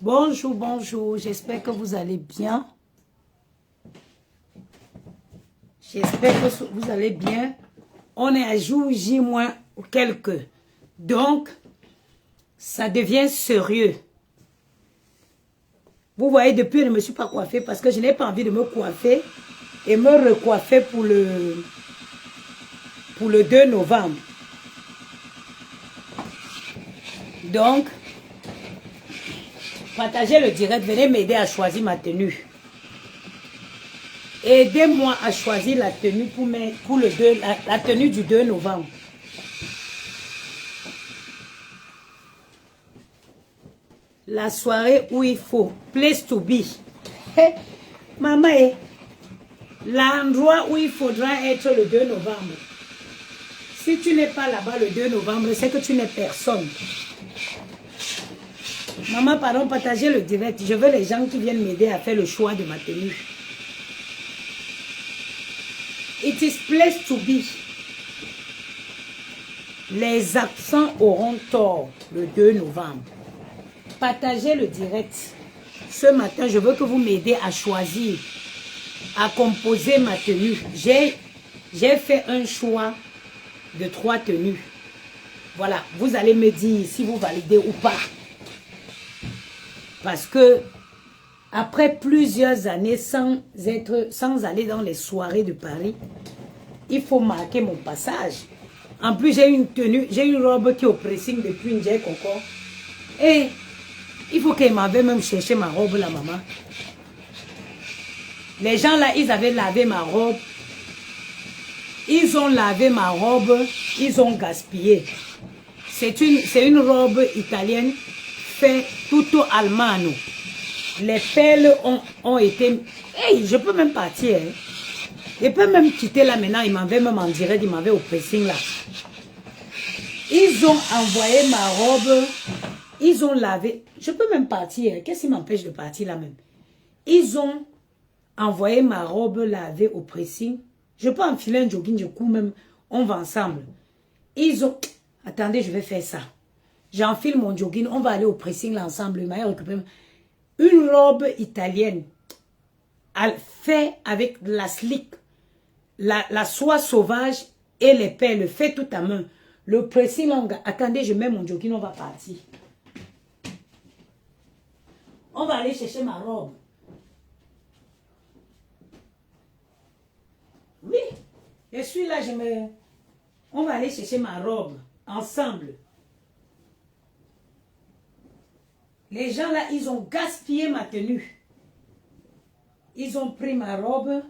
Bonjour, bonjour, j'espère que vous allez bien. J'espère que vous allez bien. On est à jour J- ou quelques. Donc, ça devient sérieux. Vous voyez, depuis, je ne me suis pas coiffée parce que je n'ai pas envie de me coiffer et me recoiffer pour le 2 novembre. Donc, partagez le direct, venez m'aider à choisir ma tenue. Aidez-moi à choisir la tenue pour la tenue du 2 novembre. La soirée où il faut, place to be. Hey, maman, l'endroit où il faudra être le 2 novembre. Si tu n'es pas là-bas le 2 novembre, c'est que tu n'es personne. Maman, pardon, partagez le direct. Je veux les gens qui viennent m'aider à faire le choix de ma tenue. It is place to be. Les absents auront tort le 2 novembre. Partagez le direct. Ce matin, je veux que vous m'aidez à choisir, à composer ma tenue. J'ai fait un choix de 3 tenues. Voilà, vous allez me dire si vous validez ou pas. Parce que après plusieurs années sans aller dans les soirées de Paris, il faut marquer mon passage. En plus, j'ai une tenue, j'ai une robe qui est au pressing depuis une vieille coco. Et il faut qu'elle m'avait même cherché ma robe, la maman. Les gens là, ils avaient lavé ma robe. Ils ont lavé ma robe, ils ont gaspillé. C'est une robe italienne faite tout allemand. Les perles ont été... Hey, je peux même partir. Hein. Je peux même quitter là maintenant. Ils m'avaient même en direct, ils m'avaient au pressing là. Ils ont envoyé ma robe. Ils ont lavé. Je peux même partir. Hein. Qu'est-ce qui m'empêche de partir là même? Ils ont envoyé ma robe lavée au pressing. Je peux enfiler un jogging du coup même. On va ensemble. Ils ont... Attendez, je vais faire ça. J'enfile mon jogging. On va aller au pressing là ensemble. Il m'a récupéré une robe italienne. Fait avec la slick. La soie sauvage et les perles. Fait tout à main. Le pressing long. Attendez, je mets mon jogging. On va partir. On va aller chercher ma robe. Oui, je suis là, on va aller chercher ma robe, ensemble. Les gens là, ils ont gaspillé ma tenue. Ils ont pris ma robe.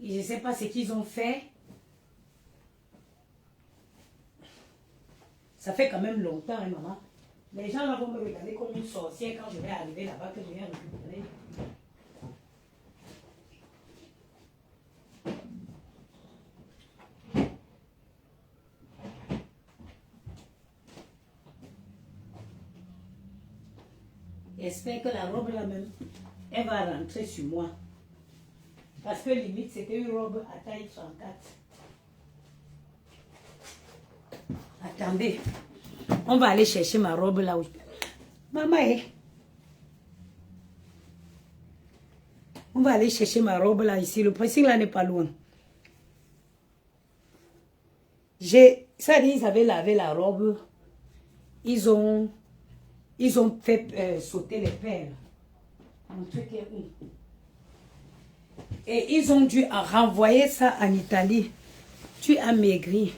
Et je ne sais pas ce qu'ils ont fait. Ça fait quand même longtemps, hein, maman. Les gens là vont me regarder comme une sorcière quand je vais arriver là-bas, que je viens récupérer. J'espère que la robe là même, elle va rentrer sur moi. Parce que limite, c'était une robe à taille 34. Attendez. On va aller chercher ma robe là où... Maman, on va aller chercher ma robe là ici. Le pressing là n'est pas loin. Ça dit, ils avaient lavé la robe. Ils ont fait sauter les perles. Mon truc est où? Et ils ont dû renvoyer ça en Italie. Tu as maigri.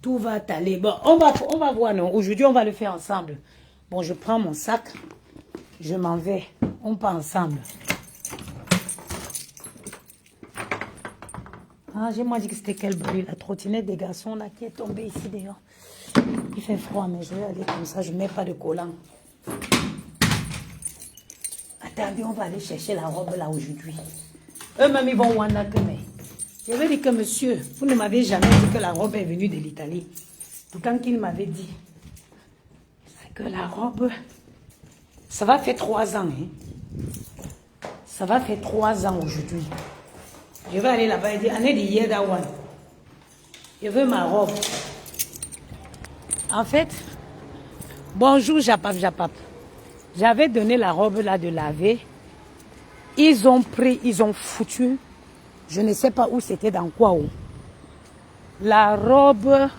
Tout va t'aller. Bon, on va voir, non? Aujourd'hui, on va le faire ensemble. Bon, je prends mon sac. Je m'en vais. On part ensemble. Ah, j'ai moi dit que c'était quel bruit? La trottinette des garçons là qui est tombée ici d'ailleurs. Il fait froid, mais je vais aller comme ça. Je ne mets pas de collant. Attendez, on va aller chercher la robe là aujourd'hui. Eux-mêmes, ils vont mais je vais dire que monsieur, vous ne m'avez jamais dit que la robe est venue de l'Italie. Pourtant qu'il m'avait dit que la robe, ça va faire 3 ans. Hein? Ça va faire 3 ans aujourd'hui. Je vais aller là-bas et dire, année d'hier d'Awan. Je veux ma robe. En fait, bonjour Japap. J'avais donné la robe là de laver. Ils ont pris, ils ont foutu. Je ne sais pas où c'était, dans quoi où. La robe,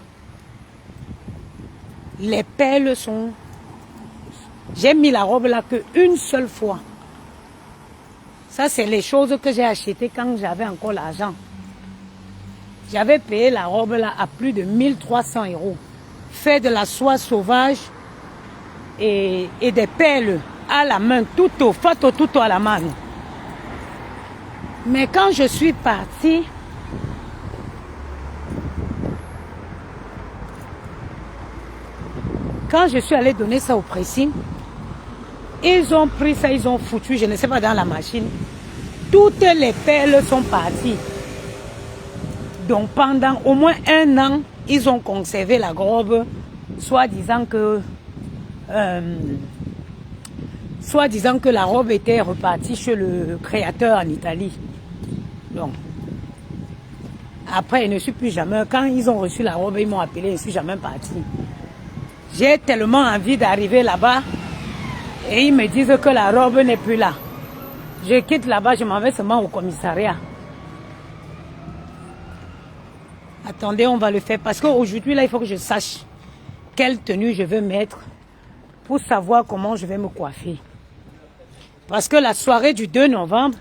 les perles sont... J'ai mis la robe là qu'une seule fois. Ça, c'est les choses que j'ai achetées quand j'avais encore l'argent. J'avais payé la robe là à plus de 1300 €. Fait de la soie sauvage et des perles à la main, fatto tutto à la main. Mais quand je suis partie, quand je suis allée donner ça au pressing, ils ont pris ça, ils ont foutu, je ne sais pas, dans la machine. Toutes les perles sont parties. Donc pendant au moins 1 an, ils ont conservé la robe, soi-disant que la robe était repartie chez le créateur en Italie. Donc, après, je ne suis plus jamais. Quand ils ont reçu la robe, ils m'ont appelé, je ne suis jamais partie. J'ai tellement envie d'arriver là-bas et ils me disent que la robe n'est plus là. Je quitte là-bas, je m'en vais seulement au commissariat. Attendez, on va le faire parce qu'aujourd'hui, là, il faut que je sache quelle tenue je veux mettre pour savoir comment je vais me coiffer. Parce que la soirée du 2 novembre,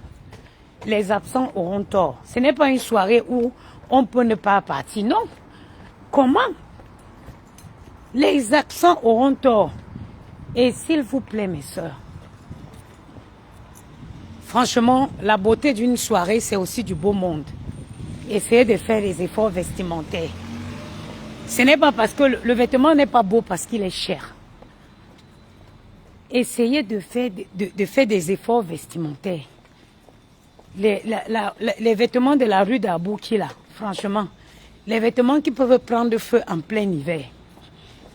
les absents auront tort. Ce n'est pas une soirée où on peut ne pas partir. Non. Comment? Les absents auront tort. Et s'il vous plaît, mes sœurs, franchement, la beauté d'une soirée, c'est aussi du beau monde. Essayez de faire des efforts vestimentaires. Ce n'est pas parce que le vêtement n'est pas beau parce qu'il est cher. Essayez de faire des efforts vestimentaires. Les vêtements de la rue d'Abouki, là, franchement, les vêtements qui peuvent prendre feu en plein hiver.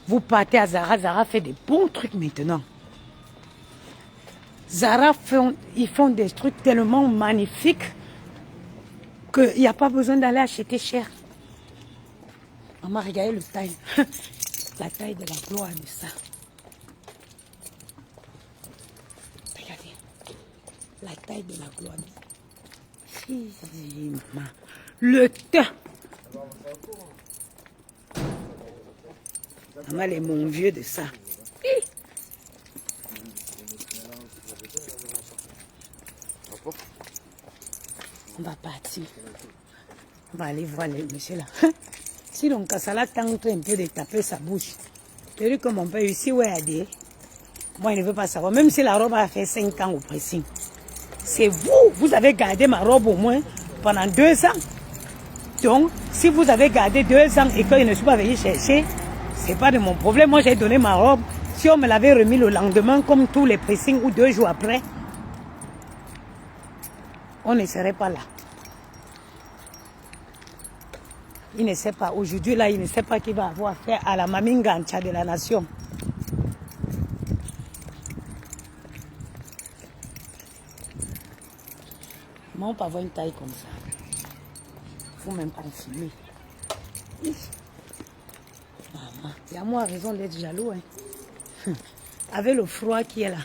Vous partez à Zara, Zara fait des bons trucs maintenant. Zara, ils font des trucs tellement magnifiques qu'il n'y a pas besoin d'aller acheter cher. Maman, regardez le taille. La taille de la gloire de ça. Regardez. La taille de la gloire de ça. Le teint. Maman, elle est mon vieux de ça. On va partir. On va aller voir le monsieur là. Si donc Kassala tente un peu de taper sa bouche, je dis que mon père ici, ouais, a dit, moi il ne veut pas savoir. Même si la robe a fait 5 ans au pressing. C'est vous avez gardé ma robe au moins pendant 2 ans. Donc, si vous avez gardé 2 ans et que je ne suis pas venu chercher, c'est pas de mon problème. Moi, j'ai donné ma robe. Si on me l'avait remis le lendemain, comme tous les pressings, ou 2 jours après, on ne serait pas là. Il ne sait pas. Aujourd'hui, là, il ne sait pas qu'il va avoir affaire à la Mamingancha de la nation. Comment on peut avoir une taille comme ça? Il faut même pas en filmer. Maman, il y a moi raison d'être jaloux. Hein. Avec le froid qui est là.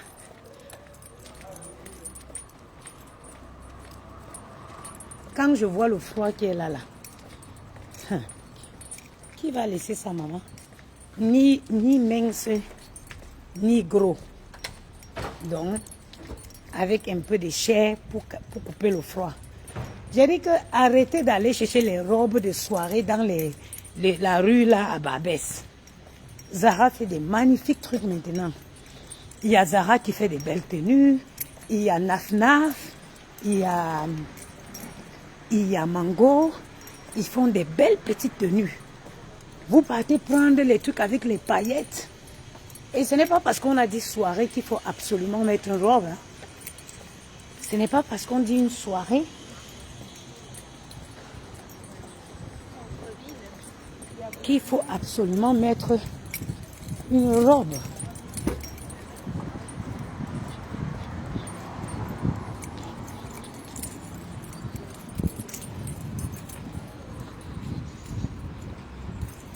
Quand je vois le froid qui est là, qui va laisser sa maman? Ni mince, ni gros. Donc, avec un peu de chair pour couper le froid. J'ai dit que arrêtez d'aller chercher les robes de soirée dans la rue là à Babès. Zara fait des magnifiques trucs maintenant. Il y a Zara qui fait des belles tenues. Il y a Naf Naf. Il y a Mango. Ils font des belles petites tenues. Vous partez prendre les trucs avec les paillettes. Et ce n'est pas parce qu'on a dit soirée qu'il faut absolument mettre une robe. Hein. Ce n'est pas parce qu'on dit une soirée qu'il faut absolument mettre une robe.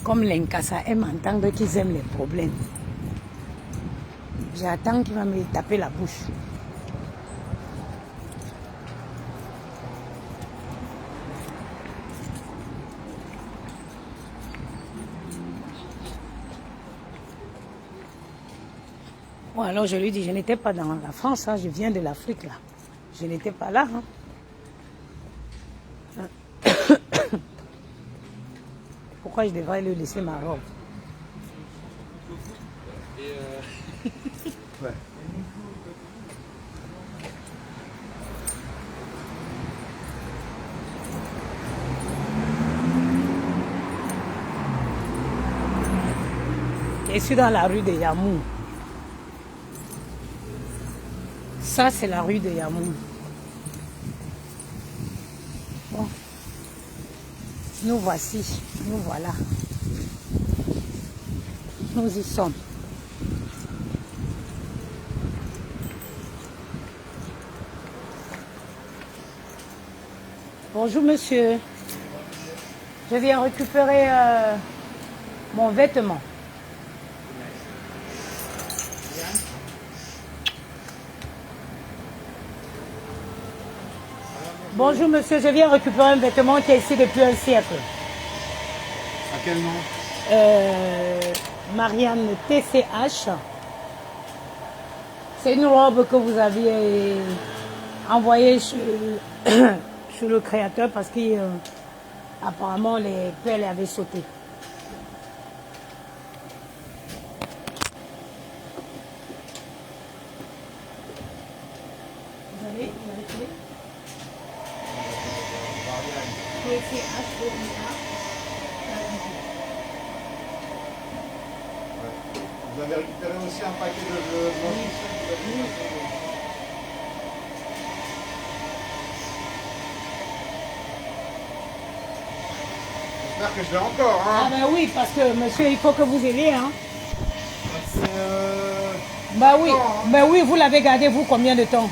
Comme l'Inkasa aime entendre qu'ils aiment les problèmes. J'attends qu'il va me taper la bouche. Bon, alors je lui dis, je n'étais pas dans la France, hein, je viens de l'Afrique là. Je n'étais pas là. Hein. Pourquoi je devrais lui laisser ma robe? Ouais. Je suis dans la rue de Yamou. Ça, c'est la rue de Yamou. Bon. Nous voici. Nous voilà. Nous y sommes. Bonjour, monsieur. Je viens récupérer mon vêtement. Bonjour monsieur, je viens récupérer un vêtement qui est ici depuis un siècle. À quel nom? Marianne TCH. C'est une robe que vous aviez envoyée chez le créateur parce qu'apparemment les pelles avaient sauté. Vous avez clé? Vous avez récupéré aussi un paquet de J'espère que je l'ai encore, hein. Ah ben oui, parce que monsieur, il faut que vous ayez, hein. C'est Bah oui, temps, hein. ben oui, vous l'avez gardé vous combien de temps?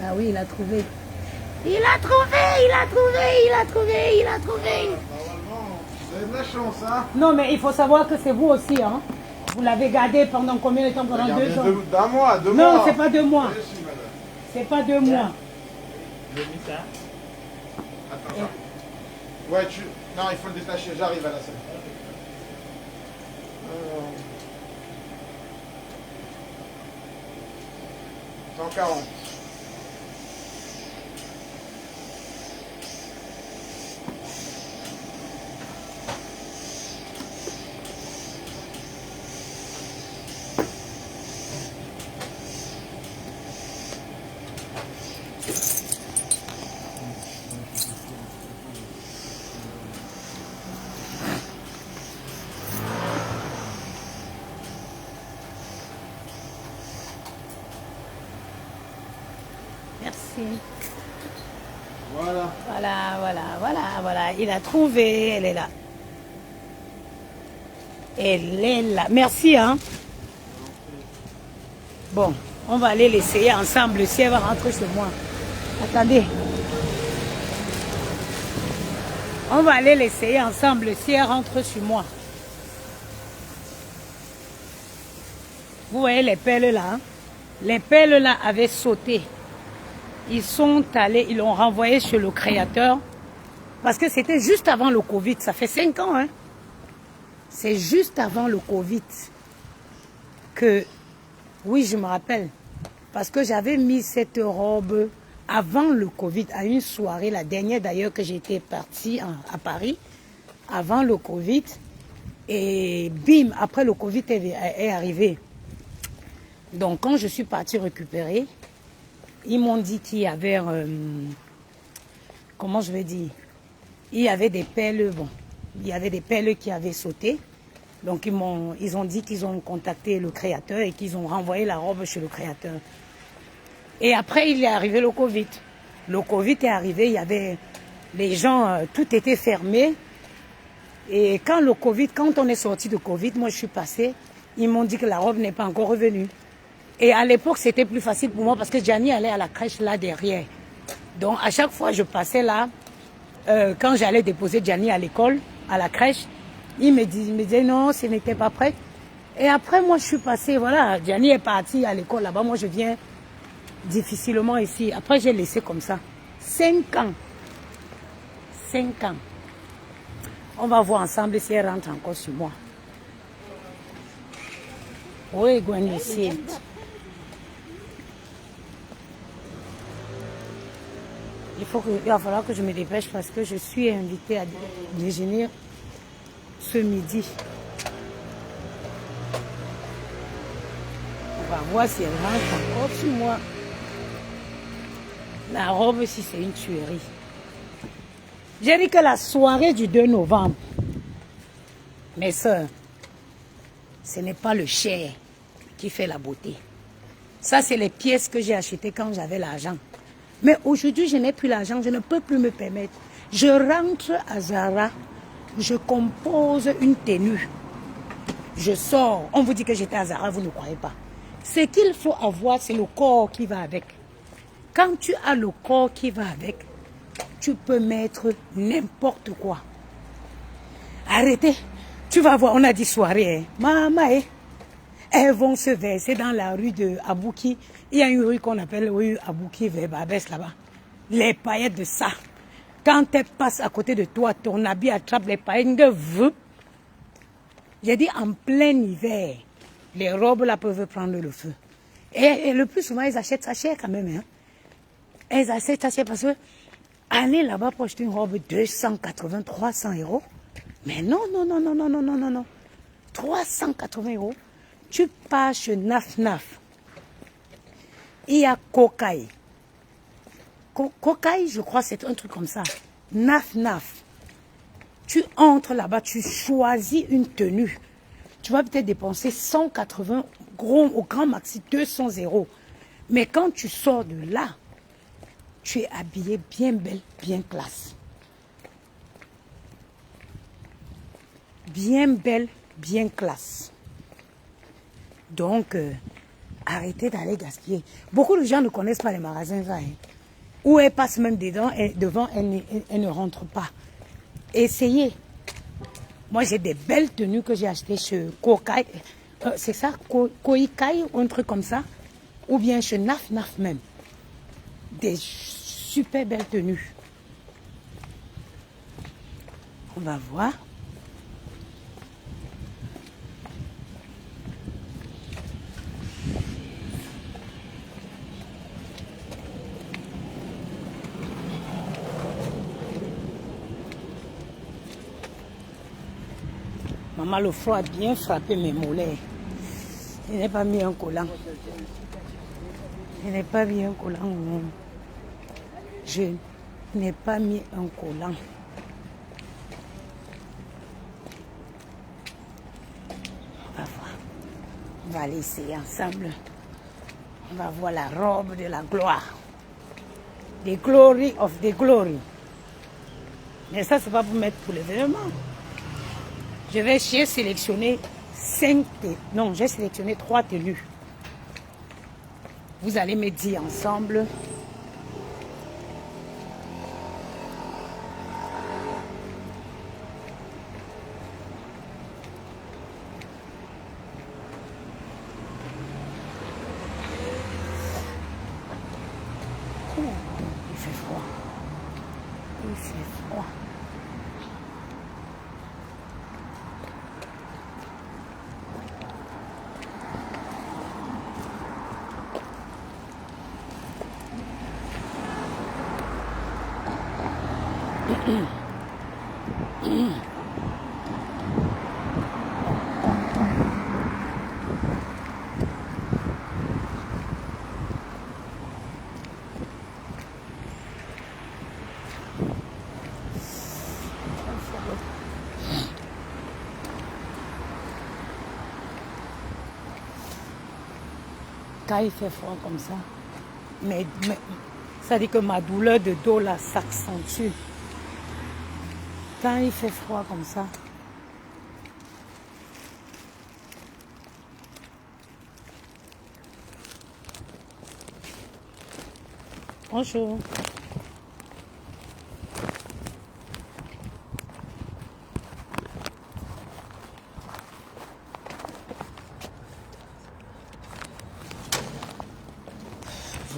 Ah oui, il a trouvé. Il a trouvé, il a trouvé, il a trouvé, il a trouvé. Normalement, vous avez de la chance, hein. Non, mais il faut savoir que c'est vous aussi, hein. Vous l'avez gardé pendant combien de temps? Pendant 2 ans? D'un mois, 2 mois. Non, c'est pas 2 mois. Oui, si, madame. C'est pas 2 mois. J'ai mis ça. Attends, ça. Ouais, non, il faut le détacher, j'arrive à la salle. 140. Merci. Voilà. Voilà. Il a trouvé, elle est là. Elle est là. Merci, hein. Bon, on va aller l'essayer ensemble si elle va rentrer chez moi. Attendez. On va aller l'essayer ensemble si elle rentre chez moi. Vous voyez les pelles là, hein? Les pelles là avaient sauté. Ils sont allés, ils l'ont renvoyé chez le créateur. Parce que c'était juste avant le Covid. Ça fait 5 ans, hein. C'est juste avant le Covid que... Oui, je me rappelle. Parce que j'avais mis cette robe avant le Covid, à une soirée, la dernière d'ailleurs que j'étais partie à Paris, avant le Covid, et bim, après le Covid est arrivé. Donc quand je suis partie récupérer, ils m'ont dit qu'il y avait, comment je vais dire, il y avait des pelles, bon, il y avait des pelles qui avaient sauté. Donc ils ont dit qu'ils ont contacté le créateur et qu'ils ont renvoyé la robe chez le créateur. Et après, il est arrivé le Covid. Le Covid est arrivé, il y avait les gens, tout était fermé. Et quand on est sorti de Covid, moi je suis passée, ils m'ont dit que la robe n'est pas encore revenue. Et à l'époque, c'était plus facile pour moi parce que Gianni allait à la crèche là derrière. Donc à chaque fois, je passais là, quand j'allais déposer Gianni à l'école, à la crèche, il me disait non, ce n'était pas prêt. Et après, moi je suis passée, voilà, Gianni est parti à l'école là-bas, moi je viens difficilement ici. Après, j'ai laissé comme ça. 5 ans. 5 ans. On va voir ensemble si elle rentre encore sur moi. Oui, Gwen, ici. Il va falloir que je me dépêche parce que je suis invitée à déjeuner ce midi. On va voir si elle rentre encore sur moi. La robe, si c'est une tuerie. J'ai dit que la soirée du 2 novembre, mes soeurs, ce n'est pas le cher qui fait la beauté. Ça, c'est les pièces que j'ai achetées quand j'avais l'argent. Mais aujourd'hui, je n'ai plus l'argent, je ne peux plus me permettre. Je rentre à Zara, je compose une tenue. Je sors, on vous dit que j'étais à Zara, vous ne croyez pas. Ce qu'il faut avoir, c'est le corps qui va avec. Quand tu as le corps qui va avec, tu peux mettre n'importe quoi. Arrêtez. Tu vas voir, on a dit soirée. Hein. Maman, elles vont se verser dans la rue de Abouki. Il y a une rue qu'on appelle rue Abouki vers Babès là-bas. Les paillettes de ça. Quand elles passent à côté de toi, ton habit attrape les paillettes de vous. J'ai dit en plein hiver, les robes là peuvent prendre le feu. Et le plus souvent, ils achètent ça cher quand même. Hein. Elles achètent ça cher parce que aller là-bas pour acheter une robe 280, 300 euros. Mais non, non, non, non, non, non, non, non, non. 380 euros. Tu pars chez Naf Naf. Il y a Kokai. Kokai, je crois, c'est un truc comme ça. Naf Naf. Tu entres là-bas, tu choisis une tenue. Tu vas peut-être dépenser 180, au grand maxi 200 euros. Mais quand tu sors de là, tu es habillé bien belle, bien classe. Bien belle, bien classe. Donc, arrêtez d'aller gaspiller. Beaucoup de gens ne connaissent pas les magasins là. Hein. Ou elles passent même dedans et devant, elles ne rentrent pas. Essayez. Moi, j'ai des belles tenues que j'ai achetées chez Kokai. C'est ça, Koikai ou un truc comme ça. Ou bien chez Naf Naf même. Des super belles tenues. On va voir. Maman, le froid a bien frappé mes mollets. Je n'ai pas mis un collant. Je n'ai pas mis un collant. Je n'ai pas mis un collant. On va voir. On va aller essayer ensemble. On va voir la robe de la gloire. The glory of the glory. Mais ça, c'est pas pour mettre pour l'événement. J'ai sélectionné 3 tenues. Vous allez me dire ensemble. Il fait froid. Il fait froid. Quand il fait froid comme ça, ça dit que ma douleur de dos là s'accentue. Quand il fait froid comme ça. Bonjour.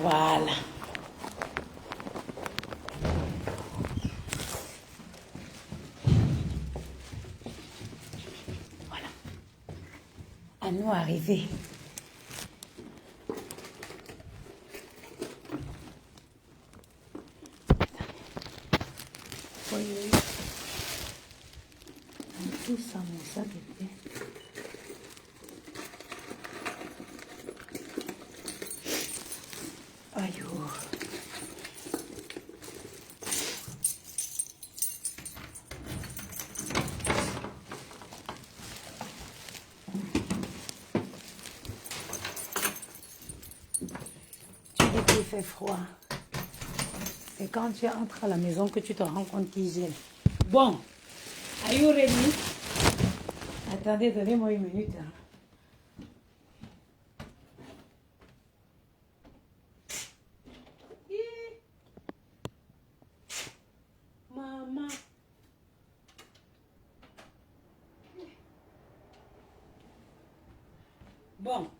Voilà. Voilà. À nous arriver. Oui, oui. Tout ça, mon sac de thé. Aïe. Tu dis qu'il fait froid. C'est quand tu entres à la maison que tu te rends compte qu'il gèle. Bon, are you ready? Attendez, donnez-moi une minute. Maman. Bon,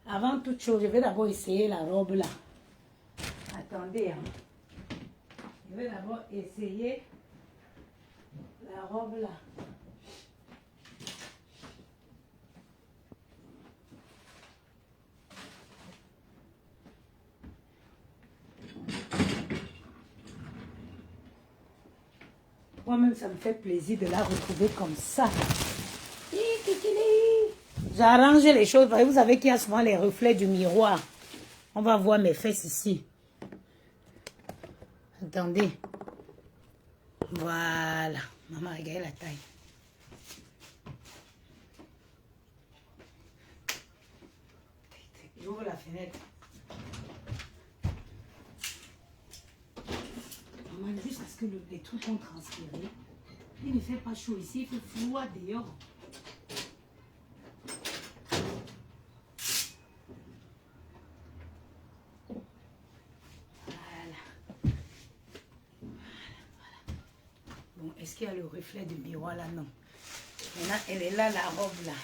avant toute chose, je vais d'abord essayer la robe là. Attendez, hein. Je vais d'abord essayer la robe là. Moi-même, ça me fait plaisir de la retrouver comme ça. J'arrange les choses. Vous savez qu'il y a souvent les reflets du miroir. On va voir mes fesses ici. Attendez. Voilà. Maman, regardez la taille. J'ouvre la fenêtre. Maman, jusqu'à ce que les trucs ont transpiré. Il ne fait pas chaud ici, il fait froid dehors. Bon, est-ce qu'il y a le reflet du miroir là? Non. Maintenant, elle est là, la robe là.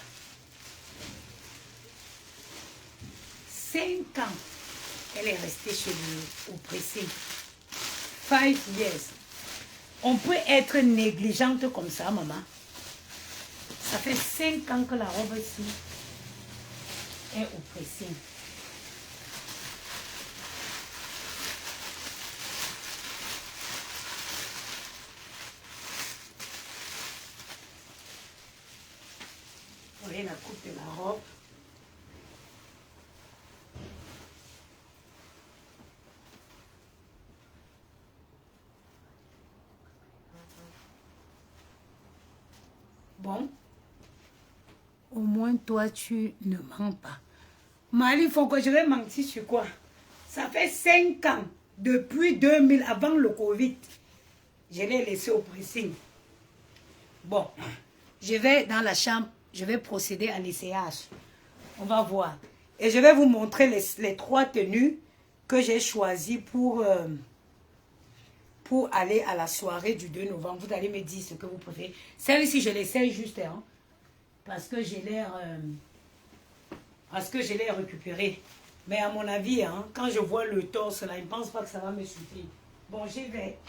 5 ans, elle est restée chez nous au pressing. 5 years. On peut être négligente comme ça, maman. Ça fait 5 ans que la robe ici est au pressing. Vous voyez la coupe de la robe. Bon. Au moins, toi, tu ne mens pas. Marie, il faut que je vais mentir sur quoi? Ça fait 5 ans, depuis 2000, avant le Covid. Je l'ai laissé au pressing. Bon, je vais dans la chambre, je vais procéder à l'essayage. On va voir. Et je vais vous montrer les 3 tenues que j'ai choisies pour aller à la soirée du 2 novembre. Vous allez me dire ce que vous préférez. Celle-ci, je l'essaye juste, hein, parce que j'ai l'air récupéré. Mais à mon avis, hein, quand je vois le torse là, je ne pense pas que ça va me suffire. Bon, j'y vais.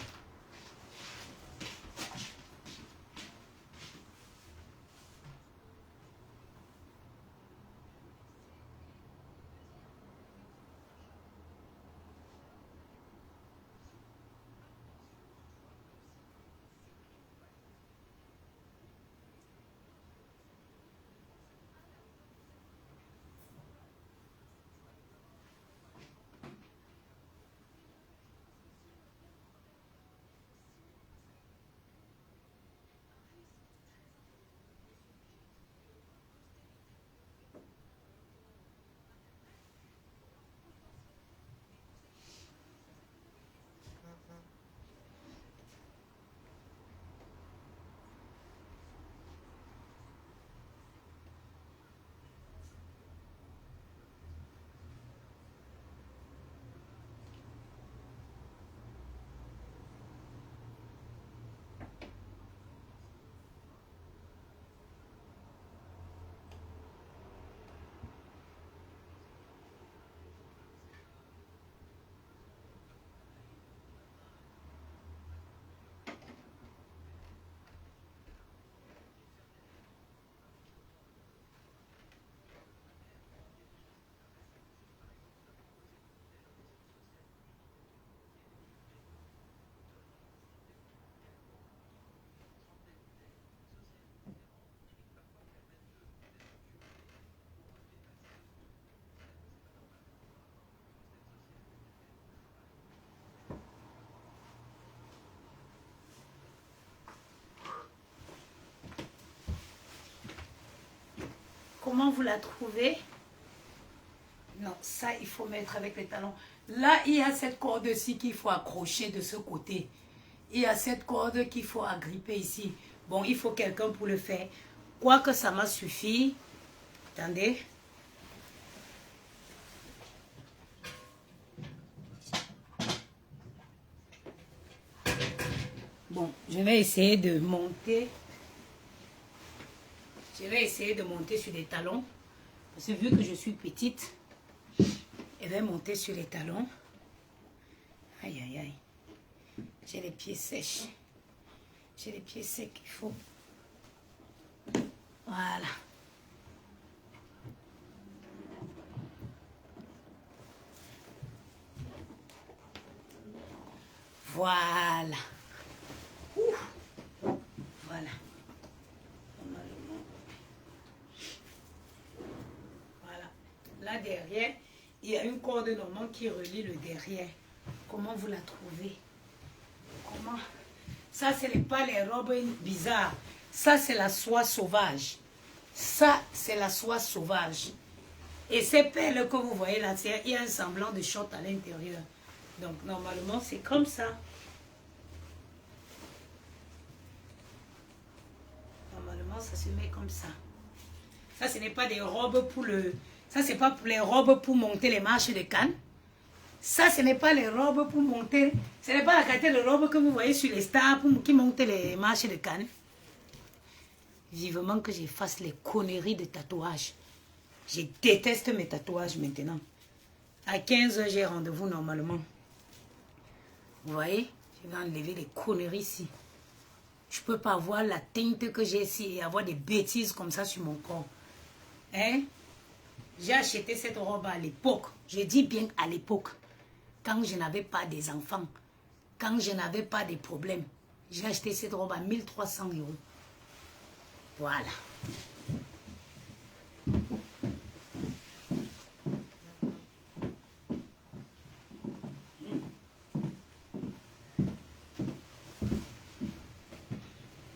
Comment vous la trouvez? Non, ça, il faut mettre avec les talons. Là, il y a cette corde-ci qu'il faut accrocher de ce côté. Il y a cette corde qu'il faut agripper ici. Bon, il faut quelqu'un pour le faire. Quoique ça m'a suffi. Attendez. Bon, je vais essayer de monter. Je vais essayer de monter sur les talons. Parce que vu que je suis petite, je vais monter sur les talons. Aïe, aïe, aïe. J'ai les pieds sèches. J'ai les pieds secs, il faut. Voilà. Voilà. Ouf. Voilà. Voilà. Là derrière, il y a une corde normale qui relie le derrière. Comment vous la trouvez? Comment? Ça, ce n'est pas les robes bizarres. Ça, c'est la soie sauvage. Ça, c'est la soie sauvage. Et ces perles que vous voyez là, il y a un semblant de short à l'intérieur. Donc, normalement, c'est comme ça. Normalement, ça se met comme ça. Ça, ce n'est pas des robes pour le... Ça, ce n'est pas pour les robes pour monter les marches de Cannes. Ça, ce n'est pas les robes pour monter... Ce n'est pas la qualité de robe que vous voyez sur les stars qui montent les marches de Cannes. Vivement que j'efface les conneries de tatouage. Je déteste mes tatouages maintenant. À 15 h, j'ai rendez-vous normalement. Vous voyez? Je vais enlever les conneries ici. Je ne peux pas avoir la teinte que j'ai ici et avoir des bêtises comme ça sur mon corps. Hein? J'ai acheté cette robe à l'époque. Je dis bien à l'époque. Quand je n'avais pas des enfants. Quand je n'avais pas de problèmes. J'ai acheté cette robe à 1300 €. Voilà.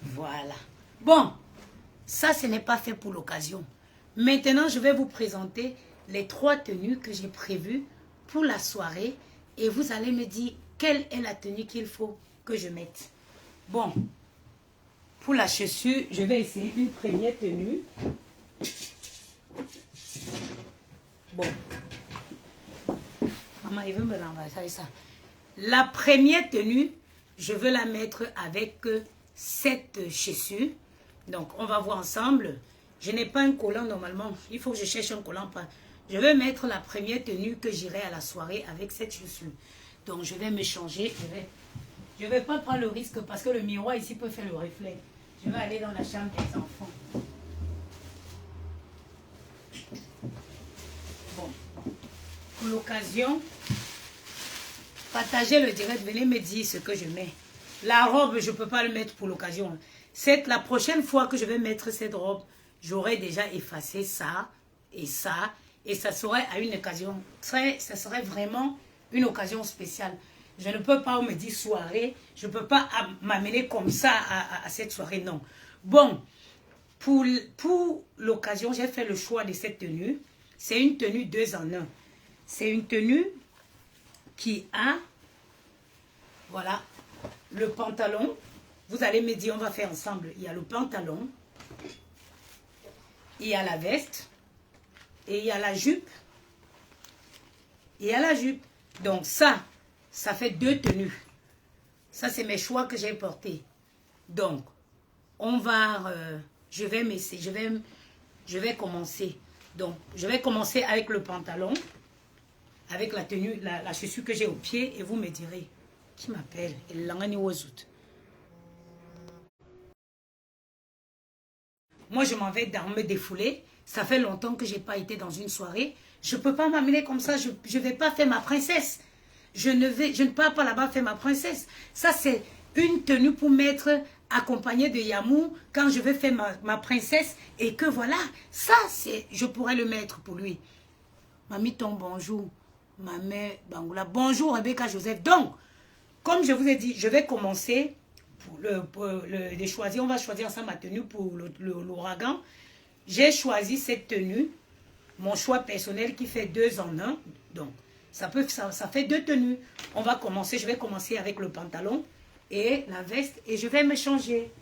Voilà. Bon, ça, ce n'est pas fait pour l'occasion. Maintenant, je vais vous présenter les 3 tenues que j'ai prévues pour la soirée. Et vous allez me dire quelle est la tenue qu'il faut que je mette. Bon, pour la chaussure, je vais essayer une première tenue. Bon. Maman, il veut me renverser ça. La première tenue, je veux la mettre avec cette chaussure. Donc, on va voir ensemble. Je n'ai pas un collant normalement. Il faut que je cherche un collant. Je vais mettre la première tenue que j'irai à la soirée avec cette chaussure. Donc, je vais me changer. Je ne vais pas prendre le risque parce que le miroir ici peut faire le reflet. Je vais aller dans la chambre des enfants. Bon. Pour l'occasion, partagez le direct. Venez me dire ce que je mets. La robe, je ne peux pas le mettre pour l'occasion. La prochaine fois que je vais mettre cette robe, j'aurai déjà effacé ça et ça. Et ça serait à une occasion. Ça serait vraiment une occasion spéciale. Je ne peux pas me dire soirée. Je ne peux pas m'amener comme ça à cette soirée, non. Bon, pour l'occasion, j'ai fait le choix de cette tenue. C'est une tenue 2 en 1. C'est une tenue qui a, voilà, le pantalon. Vous allez me dire, on va faire ensemble. Il y a le pantalon, il y a la veste, et il y a la jupe. Il y a la jupe. Donc ça fait 2 tenues. Ça, c'est mes choix que j'ai portés. Donc, on va, je vais commencer. Donc, je vais commencer avec le pantalon, avec la tenue, la chaussure que j'ai au pied, et vous me direz, qui m'appelle? Moi, je m'en vais dans me défouler. Ça fait longtemps que je n'ai pas été dans une soirée. Je ne peux pas m'amener comme ça. Je ne vais pas faire ma princesse. Je ne pars pas là-bas faire ma princesse. Ça, c'est une tenue pour m'être accompagnée de Yamou quand je vais faire ma princesse. Et que voilà, ça, je pourrais le mettre pour lui. Mamie, ton bonjour. Ma mère, Bangoula. Bonjour, Rebecca Joseph. Donc, comme je vous ai dit, je vais commencer pour choisir. On va choisir ensemble ma tenue pour l'ouragan. J'ai choisi cette tenue, mon choix personnel qui fait 2 en 1. Donc, ça fait 2 tenues. On va commencer, je vais commencer avec le pantalon et la veste et je vais me changer.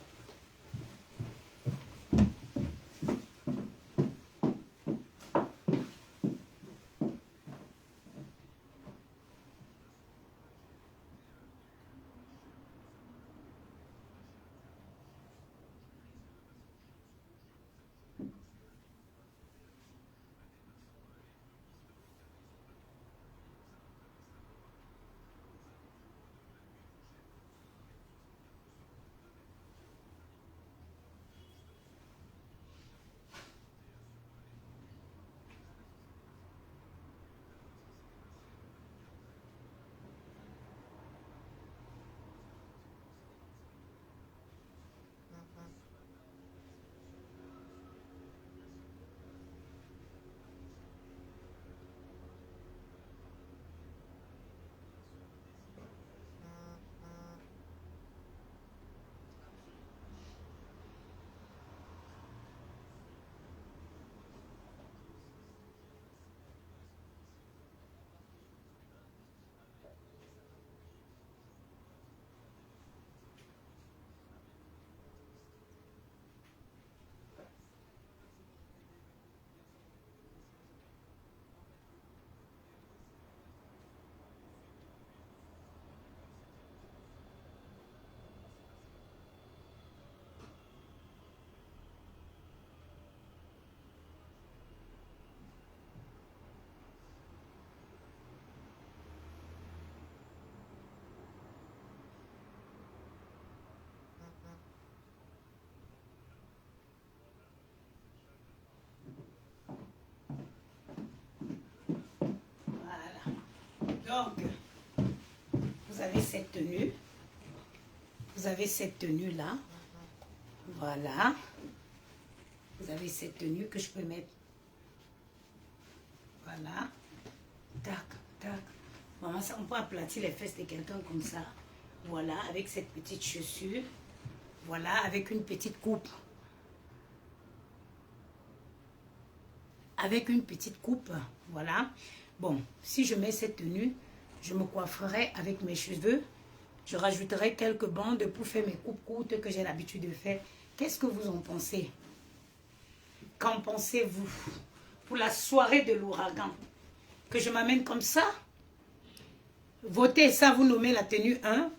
Donc, vous avez cette tenue. Vous avez cette tenue-là. Voilà. Vous avez cette tenue que je peux mettre. Voilà. Tac, tac. Maman, on peut aplatir les fesses de quelqu'un comme ça. Voilà, avec cette petite chaussure. Voilà, avec une petite coupe. Avec une petite coupe. Voilà. Bon, si je mets cette tenue, je me coifferai avec mes cheveux. Je rajouterai quelques bandes pour faire mes coupes courtes que j'ai l'habitude de faire. Qu'est-ce que vous en pensez? Qu'en pensez-vous? Pour la soirée de l'ouragan, que je m'amène comme ça? Votez ça, vous nommez la tenue 1.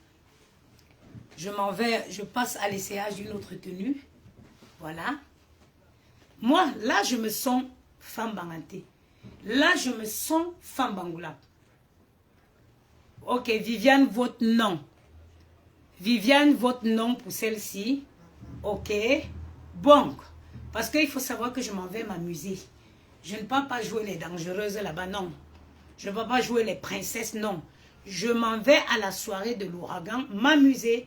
Je m'en vais, je passe à l'essayage d'une autre tenue. Voilà. Moi, là, je me sens femme banganté. Là, je me sens femme bangoulap. Ok, Viviane, vote non. Viviane, vote non pour celle-ci. Ok. Bon, parce qu'il faut savoir que je m'en vais m'amuser. Je ne peux pas jouer les dangereuses là-bas, non. Je ne peux pas jouer les princesses, non. Je m'en vais à la soirée de l'ouragan m'amuser.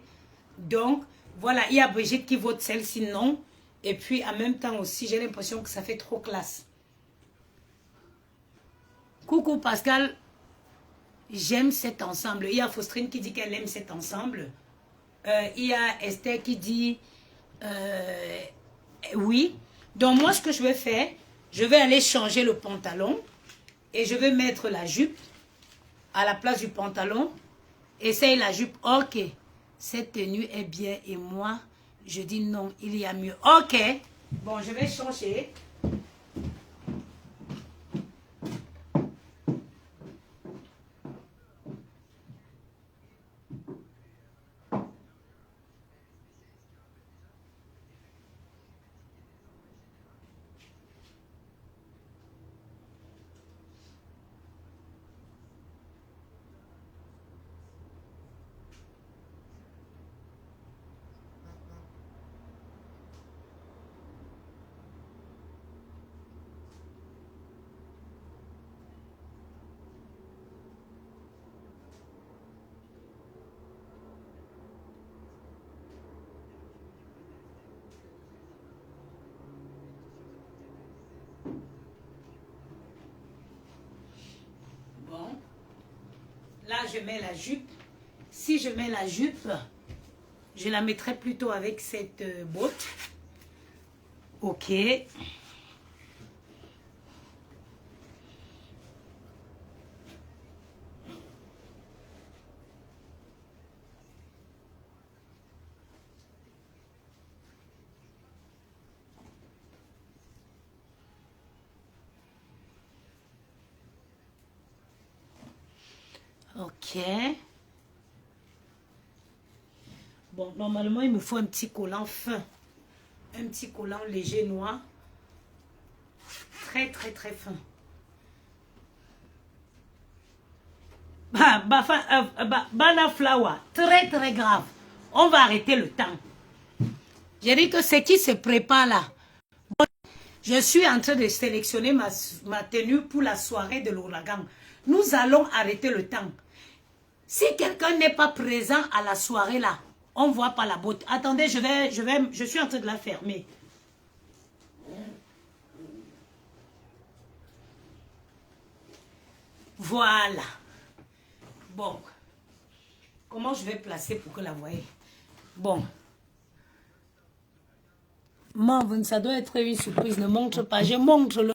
Donc, voilà, il y a Brigitte qui vote celle-ci, non. Et puis, en même temps aussi, j'ai l'impression que ça fait trop classe. Coucou Pascal, j'aime cet ensemble. Il y a Faustrine qui dit qu'elle aime cet ensemble. Il y a Esther qui dit oui. Donc moi, ce que je vais faire, je vais aller changer le pantalon et je vais mettre la jupe à la place du pantalon. Essaye la jupe. Ok, cette tenue est bien et moi, je dis non, il y a mieux. Ok, bon, je vais changer. Là, je mets la jupe. Si je mets la jupe, je la mettrai plutôt avec cette botte. Ok. Ok. Bon, normalement, il me faut un petit collant fin. Un petit collant léger noir. Très, très, très fin. Bana flower. Très, très grave. On va arrêter le temps. J'ai dit que ce qui se prépare là. Je suis en train de sélectionner ma tenue pour la soirée de l'ouragan. Nous allons arrêter le temps. Si quelqu'un n'est pas présent à la soirée là, on ne voit pas la botte. Attendez, je suis en train de la fermer. Voilà. Bon. Comment je vais placer pour que la voyez? Bon. Marvin, ça doit être une surprise. Ne montre pas. Je montre le...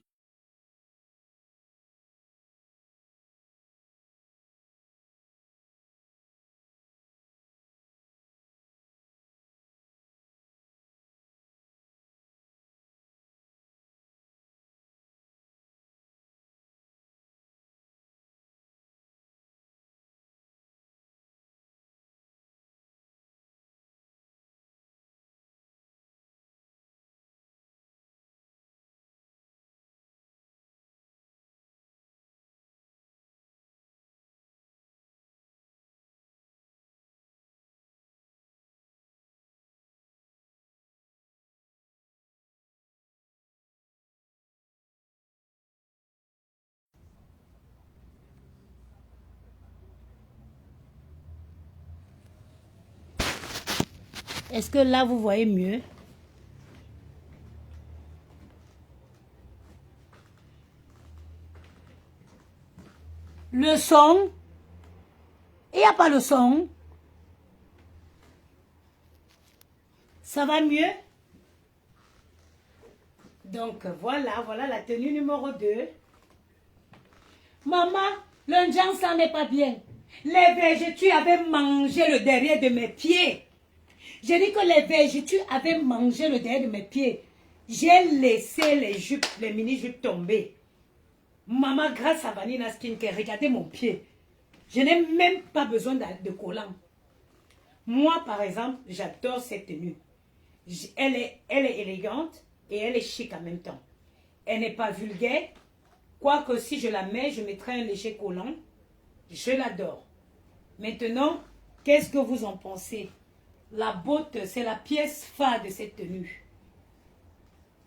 Est-ce que là, vous voyez mieux? Le son. Il n'y a pas le son. Ça va mieux? Donc, voilà la tenue numéro 2. Maman, le njang, ça n'est pas bien. Les végétus avaient mangé le derrière de mes pieds. J'ai dit que les végétus avaient mangé le derrière de mes pieds. J'ai laissé les mini-jupes tomber. Maman, grâce à Vanilla Skincare, regardez mon pied. Je n'ai même pas besoin de collant. Moi, par exemple, j'adore cette tenue. Elle est élégante et elle est chic en même temps. Elle n'est pas vulgaire. Quoique si je la mets, je mettrai un léger collant. Je l'adore. Maintenant, qu'est-ce que vous en pensez? La botte, c'est la pièce phare de cette tenue.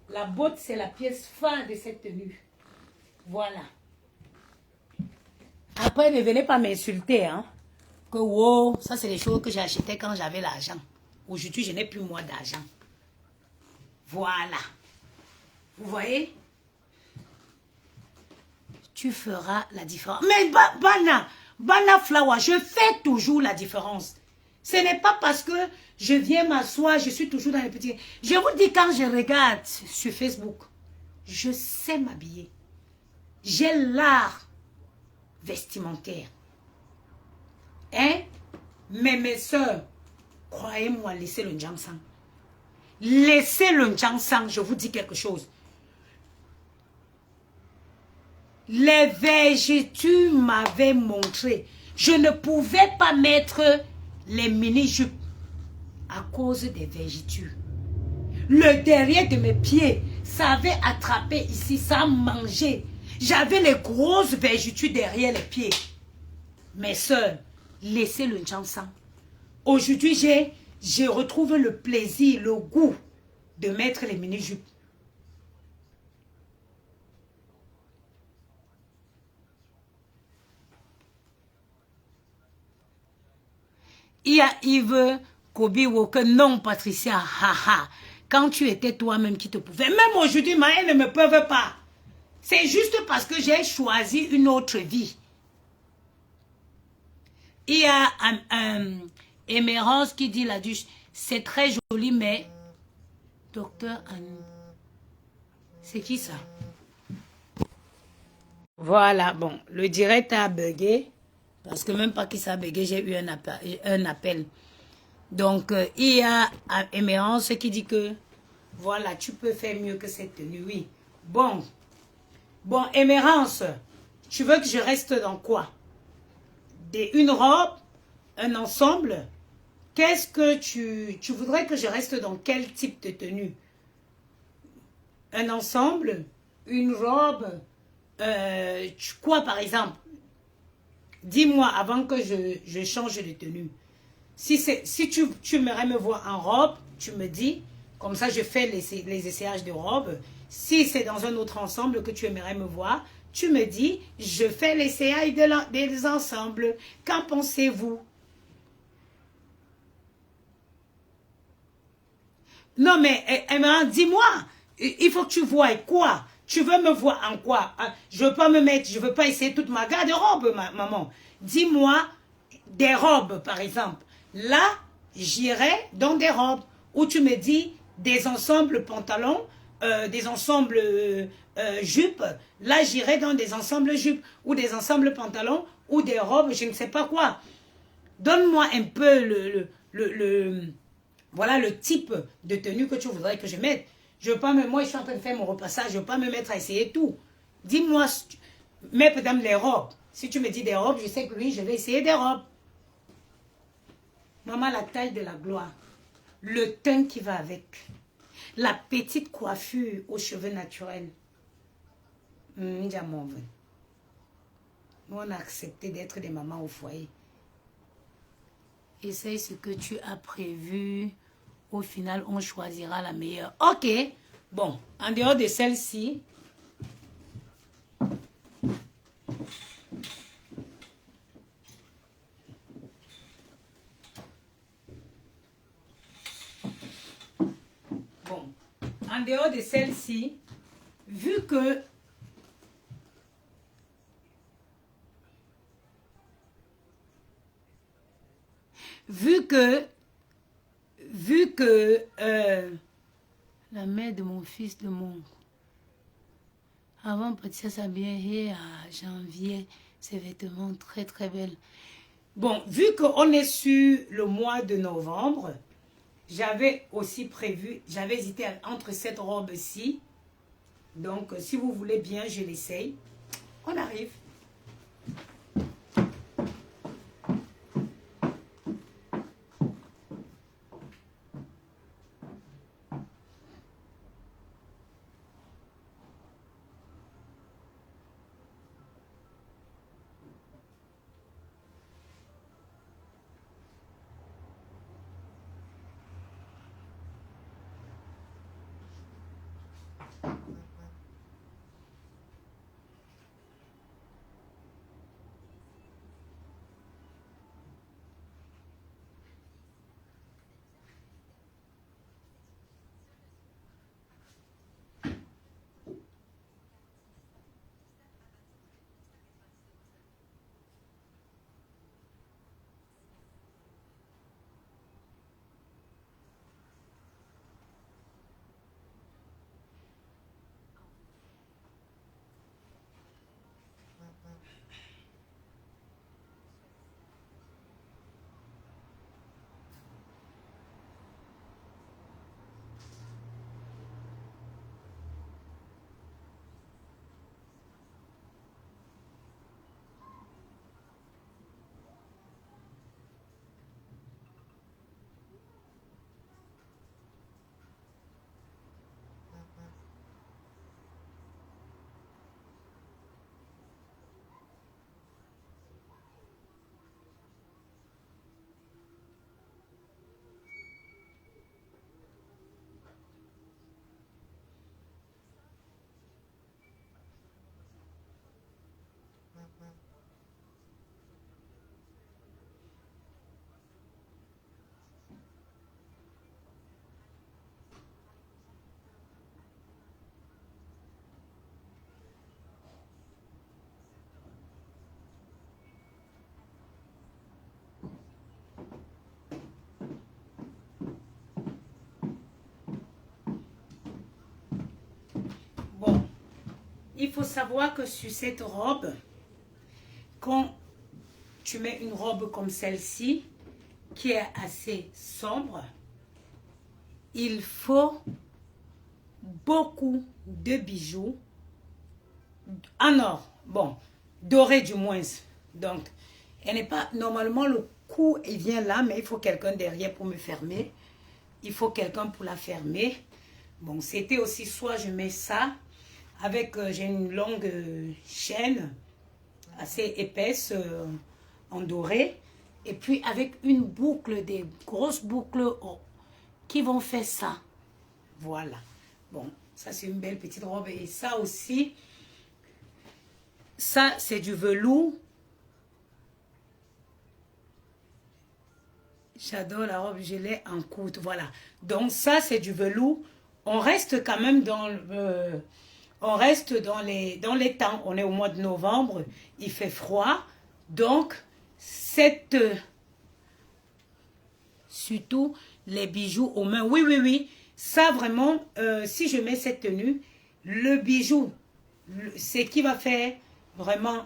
La botte, c'est la pièce phare de cette tenue. Voilà. Après, ne venez pas m'insulter, hein. Que wow, ça c'est les choses que j'achetais quand j'avais l'argent. Aujourd'hui, je n'ai plus moi d'argent. Voilà. Vous voyez? Tu feras la différence. Mais Bana Flower, je fais toujours la différence. Ce n'est pas parce que je viens m'asseoir, je suis toujours dans les petits... Je vous dis, quand je regarde sur Facebook, je sais m'habiller. J'ai l'art vestimentaire. Hein? Mais mes soeurs, croyez-moi, laissez le njang-sang. Laissez le njang-sang, je vous dis quelque chose. Les végétus m'avaient montré. Je ne pouvais pas mettre les mini-jupes à cause des végétus. Le derrière de mes pieds, ça avait attrapé ici, ça a mangé. J'avais les grosses végétus derrière les pieds. Mes soeurs, laissez le njang-sang. Aujourd'hui, j'ai retrouvé le plaisir, le goût de mettre les mini-jupes. Il y a Yves Kobi Walker. Non, Patricia, haha. Quand tu étais toi-même qui te pouvais. Même aujourd'hui, elles ne me peuvent pas. C'est juste parce que j'ai choisi une autre vie. Il y a Émérance qui dit la douche. C'est très joli, mais... Docteur Anne. C'est qui ça? Voilà, bon. Le direct a bugué. Parce que même pas qu'il s'est bugué, j'ai eu un appel. Donc, il y a Émérance qui dit que, voilà, tu peux faire mieux que cette tenue, oui. Bon, Émérance, tu veux que je reste dans quoi? une robe, un ensemble. Qu'est-ce que tu voudrais que je reste dans quel type de tenue? Un ensemble, une robe, quoi par exemple? Dis-moi avant que je change de tenue. Si tu aimerais me voir en robe, tu me dis, comme ça je fais les essayages de robe. Si c'est dans un autre ensemble que tu aimerais me voir, tu me dis, je fais l'essayage des ensembles. Qu'en pensez-vous? Non mais, Emma, dis-moi, il faut que tu vois quoi? Tu veux me voir en quoi? Je veux pas essayer toute ma garde-robe, maman. Dis-moi des robes, par exemple. Là, j'irai dans des robes. Où tu me dis des ensembles pantalons, des ensembles jupes. Là, j'irai dans des ensembles jupes. Ou des ensembles pantalons, ou des robes, je ne sais pas quoi. Donne-moi un peu voilà le type de tenue que tu voudrais que je mette. Je veux pas moi, je suis en train de faire mon repassage, je ne veux pas me mettre à essayer tout. Dis-moi, mets peut-être les robes. Si tu me dis des robes, je sais que oui, je vais essayer des robes. Maman, la taille de la gloire, le teint qui va avec, la petite coiffure aux cheveux naturels. Nous, on a accepté d'être des mamans au foyer. Essaye ce que tu as prévu. Au final, on choisira la meilleure. Ok. Bon, en dehors de celle-ci. Bon, en dehors de celle-ci, vu que la mère de mon fils de mon avant Patricia s'habillait à janvier, ses vêtements très très belles. Bon, vu qu'on est sur le mois de novembre, j'avais aussi prévu, j'avais hésité entre cette robe-ci. Donc, si vous voulez bien, je l'essaye. On arrive. Bon, il faut savoir que sur cette robe, quand tu mets une robe comme celle-ci, qui est assez sombre, il faut beaucoup de bijoux en or, bon, doré du moins. Donc, Elle n'est pas... Normalement, le cou, il vient là, mais il faut quelqu'un derrière pour me fermer. Il faut quelqu'un pour la fermer. Bon, c'était aussi soit je mets ça avec... j'ai une longue chaîne assez épaisse en doré. Et puis avec une boucle, des grosses boucles qui vont faire ça. Voilà. Bon, ça c'est une belle petite robe. Et ça aussi, ça c'est du velours. J'adore la robe, je l'ai en courte. Voilà. Donc ça c'est du velours. On reste quand même dans le... on reste dans les temps. On est au mois de novembre. Il fait froid. Donc, cette... surtout les bijoux aux mains. Oui, oui, oui. Ça, vraiment, si je mets cette tenue, le bijou, c'est qui va faire vraiment...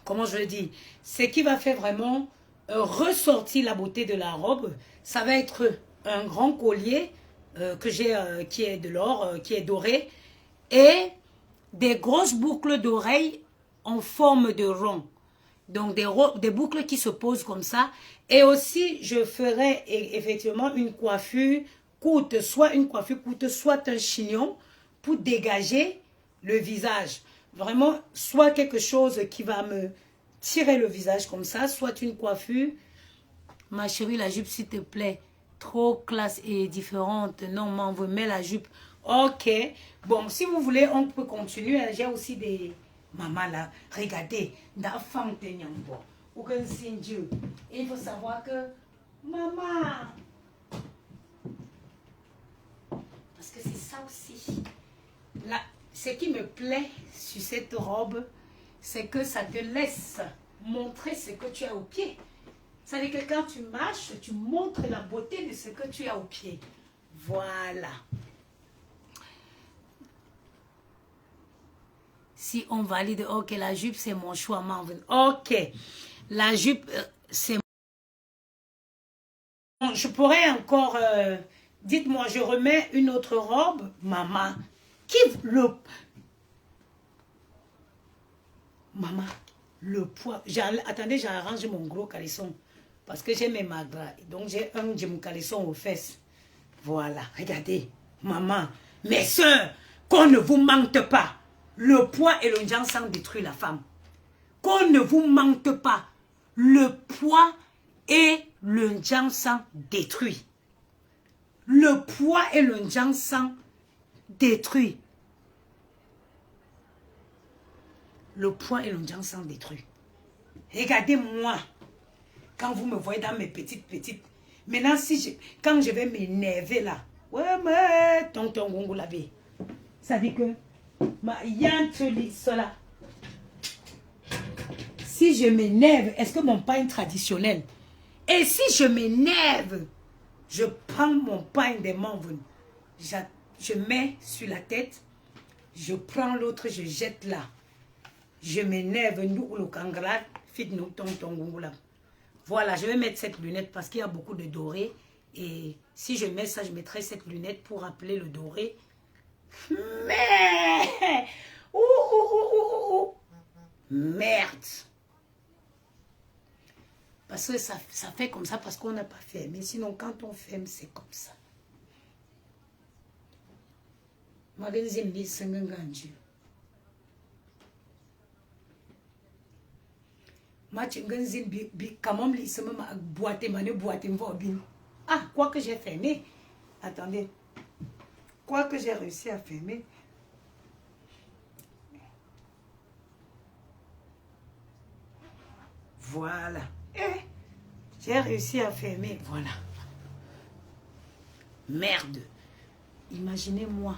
comment je le dis? C'est qui va faire vraiment ressortir la beauté de la robe. Ça va être un grand collier que j'ai, qui est de l'or, qui est doré. Et des grosses boucles d'oreilles en forme de rond. Donc des boucles qui se posent comme ça. Et aussi, je ferai effectivement une coiffure courte, soit une coiffure courte, soit un chignon pour dégager le visage. Vraiment, soit quelque chose qui va me tirer le visage comme ça, soit une coiffure. Ma chérie, la jupe, s'il te plaît, trop classe et différente. Non, m'en veux, mets la jupe. Ok. Bon, si vous voulez, on peut continuer. J'ai aussi des... Maman là, regardez, dans femme de Nyambo, aucun signe Dieu. Et il faut savoir que, maman, parce que c'est ça aussi. Là, ce qui me plaît sur cette robe, c'est que ça te laisse montrer ce que tu as au pied. Ça veut dire que quand tu marches, tu montres la beauté de ce que tu as au pied. Voilà. Si on valide, ok, la jupe, c'est mon choix, Marvin. Ok, la jupe, c'est... Je pourrais encore... dites-moi, je remets une autre robe, maman. Qui le... Maman, le poids... Attendez, j'arrange mon gros caleçon. Parce que j'ai mes magras. Donc, j'ai un gym caleçon aux fesses. Voilà, regardez. Maman, mes soeurs, qu'on ne vous mente pas. Le poids et le sang détruit la femme. Qu'on ne vous mente pas. Le poids et le sang détruit. Le poids et le sang détruit. Le poids et le sang détruit. Regardez-moi. Quand vous me voyez dans mes petites. Maintenant, quand je vais m'énerver là. Ouais, mais tonton Gongo l'avait. Ça dit que cela. Si je m'énerve, est-ce que mon pain traditionnel? Et si je m'énerve, je prends mon pain des membres, je mets sur la tête, je prends l'autre, je jette là. Je m'énerve, nous le kangala, fit nous tonton là. Voilà, je vais mettre cette lunette parce qu'il y a beaucoup de doré. Et si je mets ça, je mettrai cette lunette pour rappeler le doré. Mais merde. Parce que ça fait comme ça parce qu'on n'a pas fermé. Sinon, quand on ferme, c'est comme ça. Ah, quoi que j'ai fermé. Attendez. Quoi que j'ai réussi à fermer. Voilà. J'ai réussi à fermer. Voilà. Merde. Imaginez-moi.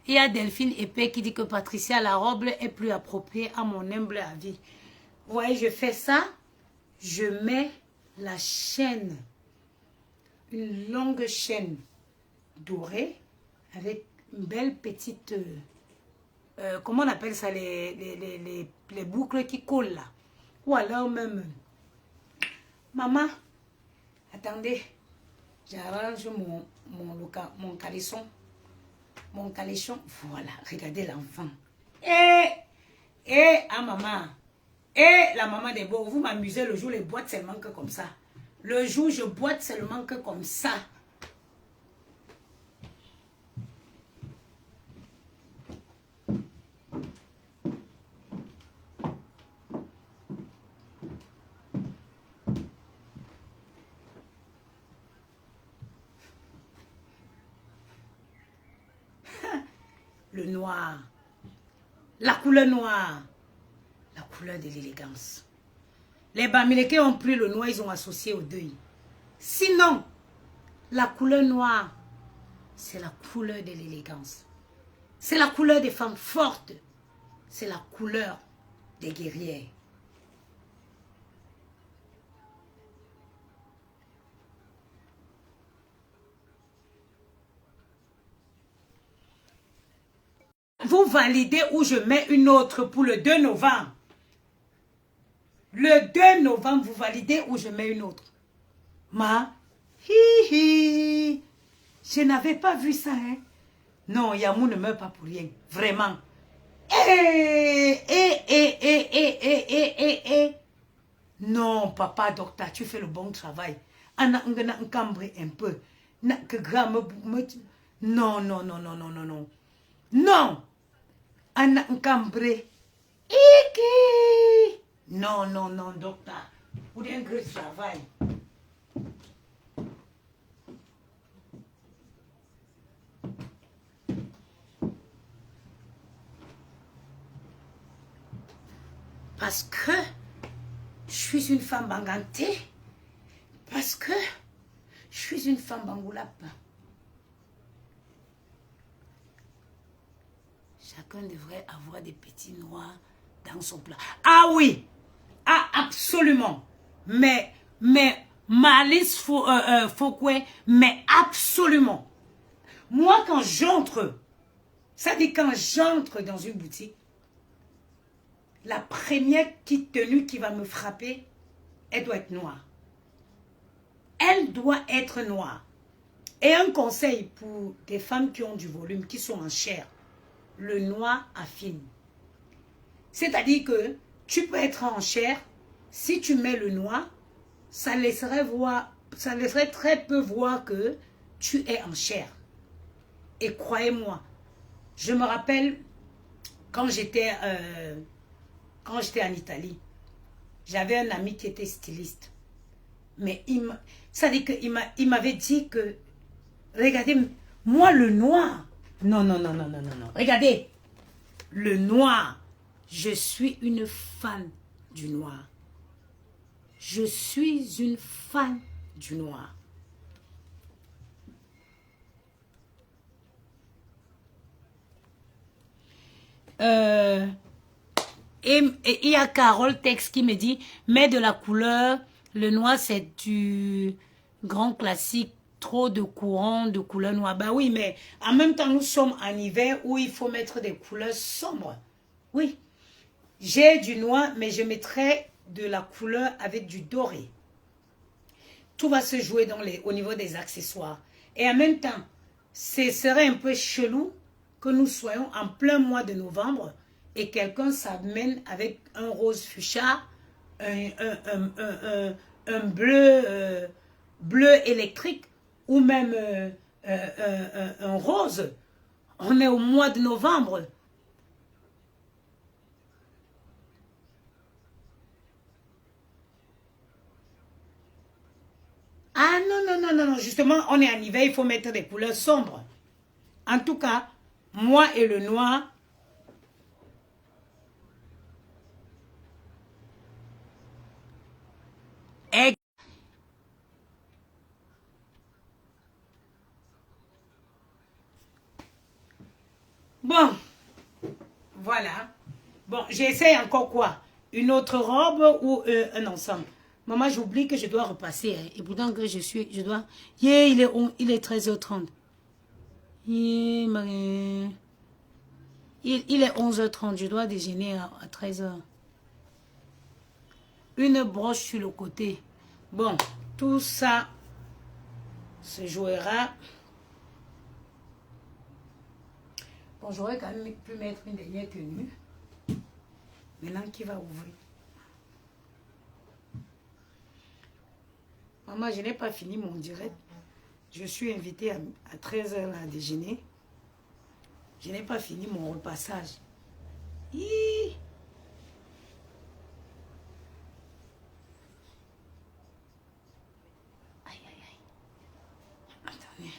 Il y a Delphine Épée qui dit que Patricia, la robe est plus appropriée à mon humble avis. Vous voyez, je fais ça. Je mets la chaîne. Une longue chaîne dorée avec une belle petite... comment on appelle ça, les boucles qui collent là. Ou alors même... Maman, attendez. J'arrange mon caleçon. Mon caléchon, voilà, regardez l'enfant. Ah maman, la maman des beaux, vous m'amusez le jour, les boîtes seulement que comme ça. Le jour, je boite seulement que comme ça. Le noir, la couleur noire, la couleur de l'élégance. Les Bamileke ont pris le noir, ils ont associé au deuil. Sinon, la couleur noire, c'est la couleur de l'élégance. C'est la couleur des femmes fortes. C'est la couleur des guerrières. Vous validez ou je mets une autre pour le 2 novembre. Le 2 novembre, vous validez ou je mets une autre. Je n'avais pas vu ça. Hein? Non, Yamou ne meurt pas pour rien. Vraiment. Non, papa, docteur, tu fais le bon travail. Anna, un cambré un peu. Non, non, non, non, non, non, non. Non. Anna, un cambré. Non, non, non, docteur. Vous avez un grand travail. Parce que je suis une femme bangantée. Parce que je suis une femme bangoulap. Chacun devrait avoir des petits noirs dans son plat. Ah oui! Ah, absolument. Mais Malice Foucault, mais absolument. Moi, quand j'entre, ça dit quand j'entre dans une boutique, la première tenue qui va me frapper, elle doit être noire. Elle doit être noire. Et un conseil pour des femmes qui ont du volume, qui sont en chair, le noir affine. C'est-à-dire que tu peux être en chair, si tu mets le noir, ça laisserait très peu voir que tu es en chair. Et croyez-moi, je me rappelle quand j'étais en Italie, j'avais un ami qui était styliste. Mais ça dit il m'avait dit que, regardez, moi le noir, non, non, non, non, non, non, non, regardez, le noir, je suis une fan du noir. Je suis une fan du noir. Et il y a Carole Tex qui me dit, mets de la couleur, le noir c'est du grand classique, trop de courant, de couleur noire. Bah oui, mais en même temps nous sommes en hiver où il faut mettre des couleurs sombres. Oui, j'ai du noir, mais je mettrai de la couleur avec du doré. Tout va se jouer au niveau des accessoires. Et en même temps, ce serait un peu chelou que nous soyons en plein mois de novembre et quelqu'un s'amène avec un rose fuchsia, un bleu électrique ou même un rose. On est au mois de novembre. Ah non, non, non, non, non, justement, on est en hiver, il faut mettre des couleurs sombres. En tout cas, moi et le noir, bon, voilà. Bon, j'essaie encore quoi? Une autre robe ou un ensemble? Maman, j'oublie que je dois repasser. Hein, et pourtant que je dois... Yeah, il est 13h30. Yeah, il est 11h30. Je dois déjeuner à 13h. Une broche sur le côté. Bon, tout ça se jouera Bon, j'aurais quand même pu mettre une dernière tenue. Maintenant, qui va ouvrir? Maman, je n'ai pas fini mon direct. Je suis invitée à 13 h à déjeuner. Je n'ai pas fini mon repassage. Hi! Aïe, aïe, aïe. Attendez.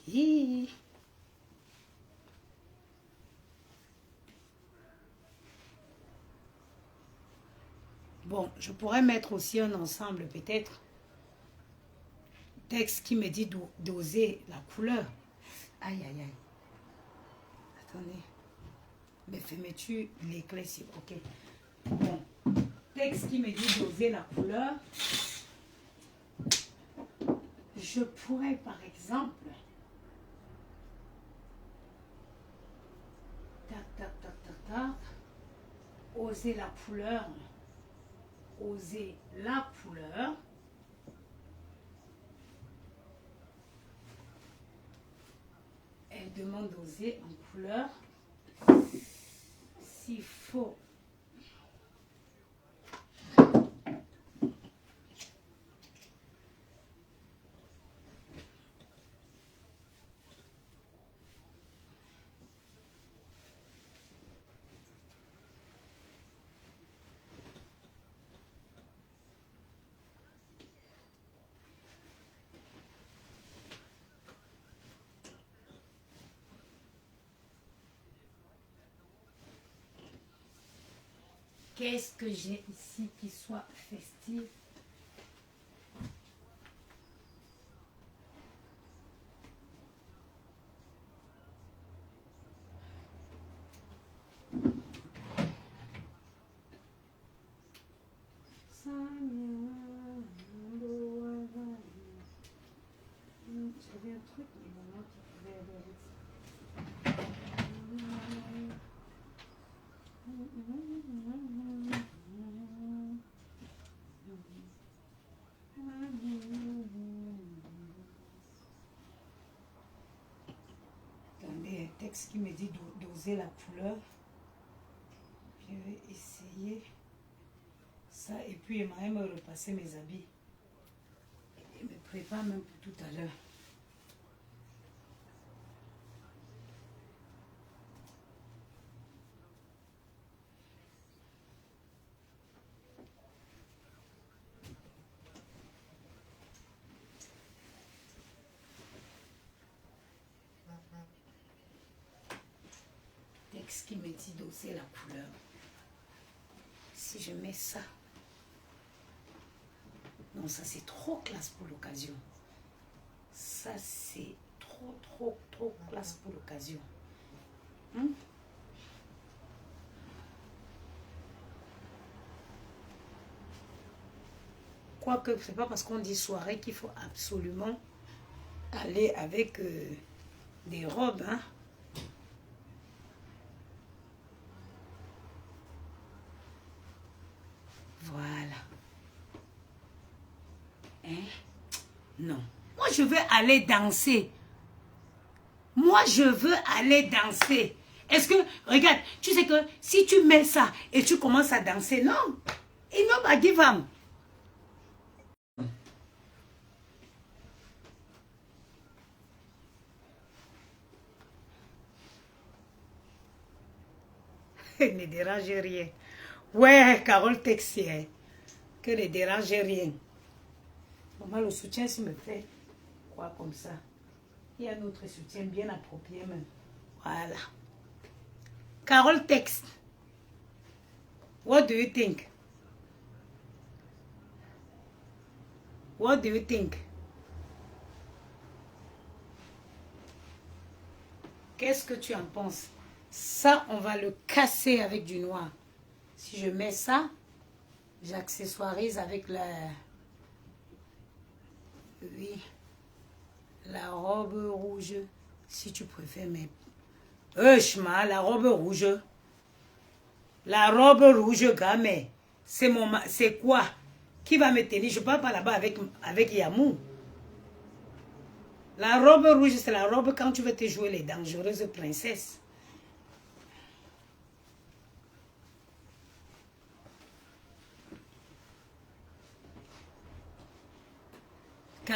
Hi! Bon, je pourrais mettre aussi un ensemble peut-être. Texte qui me dit d'oser la couleur. Aïe, aïe, aïe. Attendez. Mais fais-tu l'éclaircir? Ok. Bon. Texte qui me dit d'oser la couleur. Je pourrais par exemple... Tac, tac, tac, tac, tac. Oser la couleur. Oser la couleur. Elle demande d'oser en couleur. S'il faut. Qu'est-ce que j'ai ici qui soit festif? J'avais un truc, mais maintenant qui pouvait aller avec ça. Attendez, un texte qui me dit d'oser la couleur. Je vais essayer ça et puis j'aimerais me repasser mes habits. Et me prépare même pour tout à l'heure. Texte qui me dit d'oser la couleur. Si je mets ça. Non, ça c'est trop classe pour l'occasion. Ça c'est trop classe pour l'occasion. Quoique, c'est pas parce qu'on dit soirée qu'il faut absolument aller avec des robes, hein. Voilà. Hein? Non. Moi, je veux aller danser. Moi, je veux aller danser. Est-ce que, regarde, tu sais que si tu mets ça et tu commences à danser, non. Il n'a pas give up. Ne dérangez rien. Ouais, Carole Texier. Que ne dérangez rien. Maman, le soutien, s'il me fait quoi comme ça. Il y a notre soutien bien approprié même. Voilà. Carole Tex. What do you think? What do you think? Qu'est-ce que tu en penses? Ça, on va le casser avec du noir. Si je mets ça, j'accessoirise avec la... Oui. La robe rouge. Si tu préfères, mais... Chemin, la robe rouge. La robe rouge, gamin. C'est mon... C'est quoi? Qui va me tenir? Je ne parle pas là-bas avec Yamou. La robe rouge, c'est la robe quand tu veux te jouer les dangereuses princesses.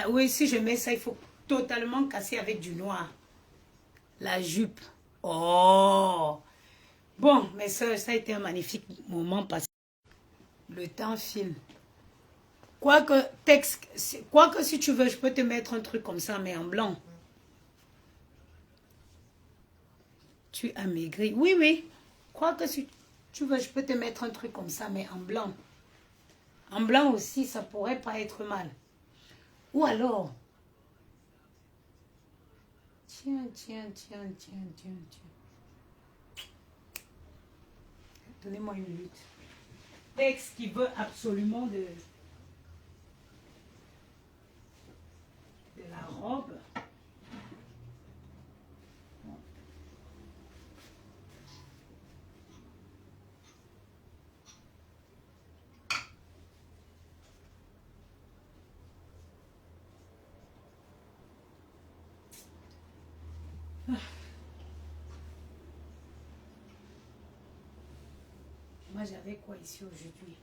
Oui, si je mets ça, il faut totalement casser avec du noir. La jupe. Oh! Bon, mes soeurs, ça a été un magnifique moment passé. Le temps file. Quoique si tu veux, je peux te mettre un truc comme ça, mais en blanc. Tu as maigri. Oui, oui. Quoique si tu veux, je peux te mettre un truc comme ça, mais en blanc. En blanc aussi, ça pourrait pas être mal. Ou alors... Tiens. Donnez-moi une minute. Texte qui veut absolument de la robe. Moi, j'avais quoi ici aujourd'hui?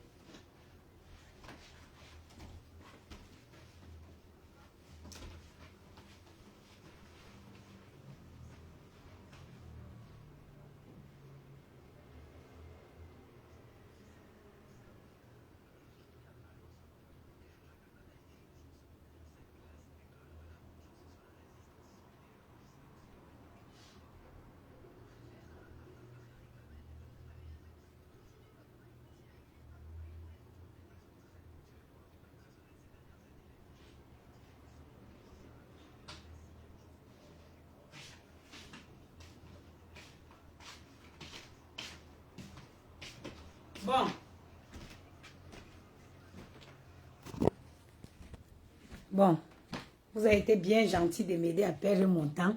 Bon. Bon. Vous avez été bien gentil de m'aider à perdre mon temps.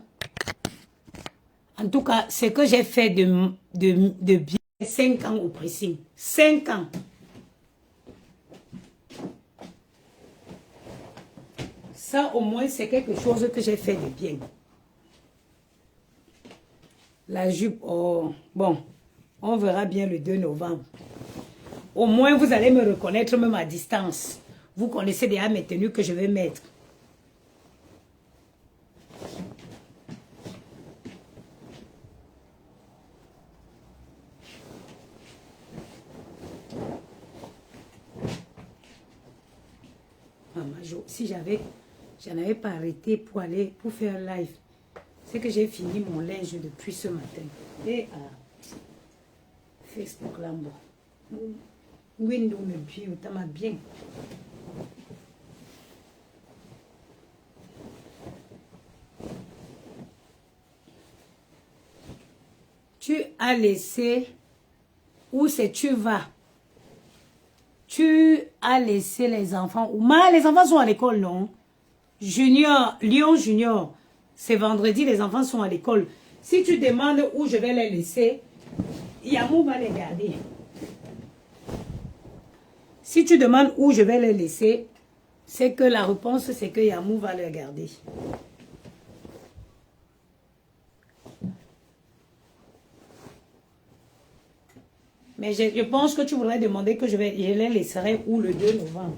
En tout cas, ce que j'ai fait de bien 5 ans au pressing. 5 ans. Ça, au moins, c'est quelque chose que j'ai fait de bien. La jupe, oh, bon, on verra bien le 2 novembre. Au moins, vous allez me reconnaître même à distance. Vous connaissez déjà mes tenues que je vais mettre. Si j'en avais pas arrêté pour faire live, c'est que j'ai fini mon linge depuis ce matin. Et Facebook là, bon. Windows me puis, ça m'a bien. Tu as laissé, où c'est tu vas? Tu as laissé les enfants. Les enfants sont à l'école, non? Junior, Lyon Junior. C'est vendredi, les enfants sont à l'école. Si tu demandes où je vais les laisser, Yamou va les garder. Si tu demandes où je vais les laisser, c'est que la réponse, c'est que Yamou va les garder. Mais je pense que tu voudrais demander que je les laisserai où le 2 novembre.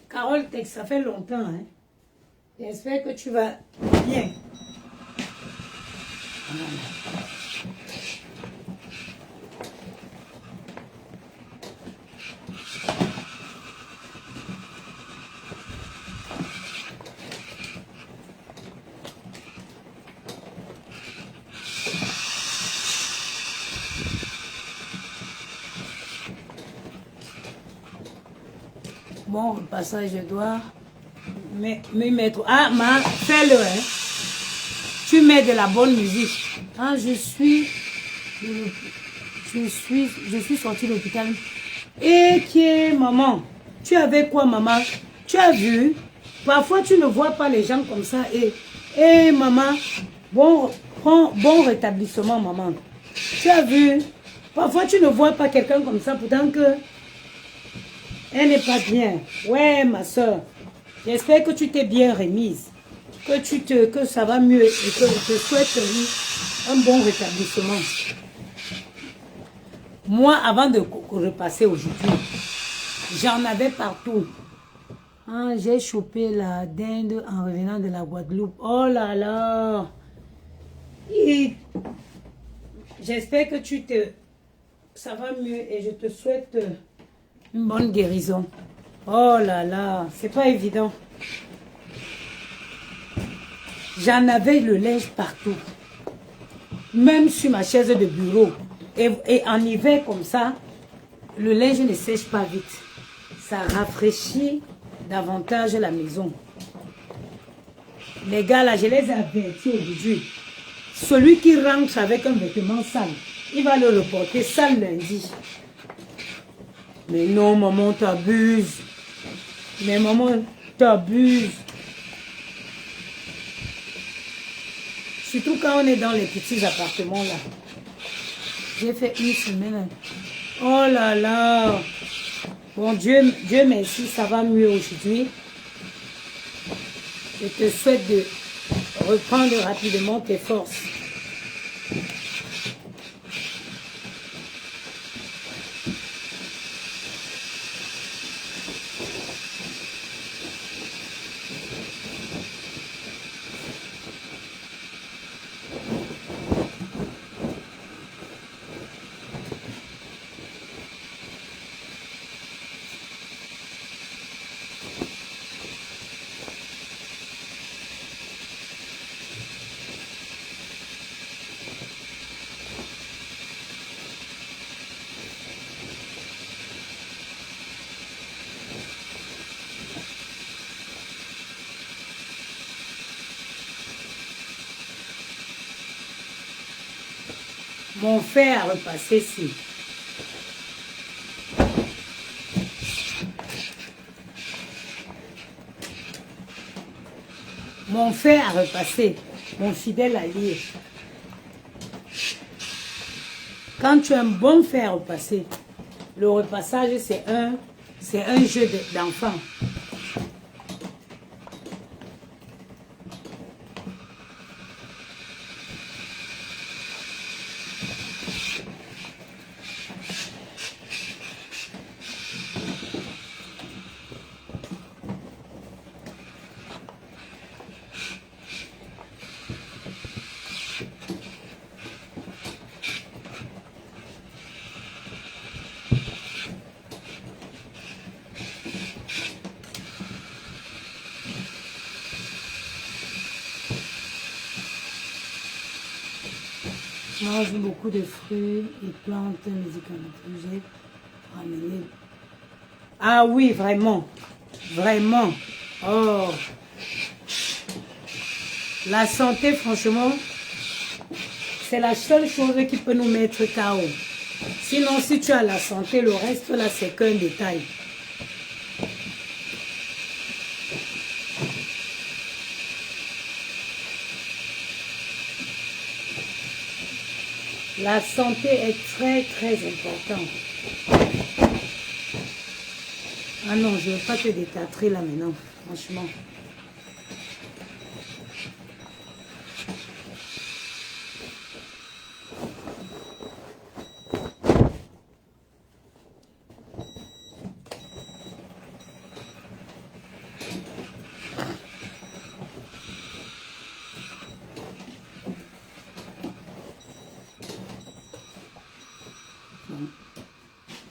Carole Tex, ça fait longtemps, hein? J'espère que tu vas bien. Bon, au passage, je dois me mettre... Ah, fais-le, hein. Tu mets de la bonne musique. Ah, je suis sortie de l'hôpital Et qui est maman? Tu avais quoi, maman? Tu as vu? Parfois, tu ne vois pas les gens comme ça. Et maman, bon rétablissement, maman. Tu as vu? Parfois, tu ne vois pas quelqu'un comme ça, pourtant que elle n'est pas bien. Ouais, ma soeur. J'espère que tu t'es bien remise. Que ça va mieux et que je te souhaite un bon rétablissement. Moi, avant de repasser aujourd'hui, j'en avais partout. Ah, j'ai chopé la dinde en revenant de la Guadeloupe. Oh là là! J'espère que ça va mieux et je te souhaite une bonne guérison. Oh là là, c'est pas évident. J'en avais le linge partout. Même sur ma chaise de bureau. Et en hiver comme ça, le linge ne sèche pas vite. Ça rafraîchit davantage la maison. Les gars là, je les ai avertis aujourd'hui. Celui qui rentre avec un vêtement sale, il va le reporter sale lundi. Mais non, maman, t'abuses. Mais maman, t'abuses. Surtout quand on est dans les petits appartements là. J'ai fait une semaine. Oh là là. Bon, Dieu merci, ça va mieux aujourd'hui. Je te souhaite de reprendre rapidement tes forces. Mon fer a repassé ici. Mon fer a repassé. Mon fidèle allié. Quand tu as un bon fer à repasser, le repassage c'est un jeu d'enfant. Mange beaucoup de fruits et plantes médicamenteuses. J'ai ramené. Ah oui, vraiment. Vraiment. Oh. La santé, franchement, c'est la seule chose qui peut nous mettre KO. Sinon, si tu as la santé, le reste là, c'est qu'un détail. La santé est très, très importante. Ah non, je ne veux pas te détâtrer là maintenant, franchement.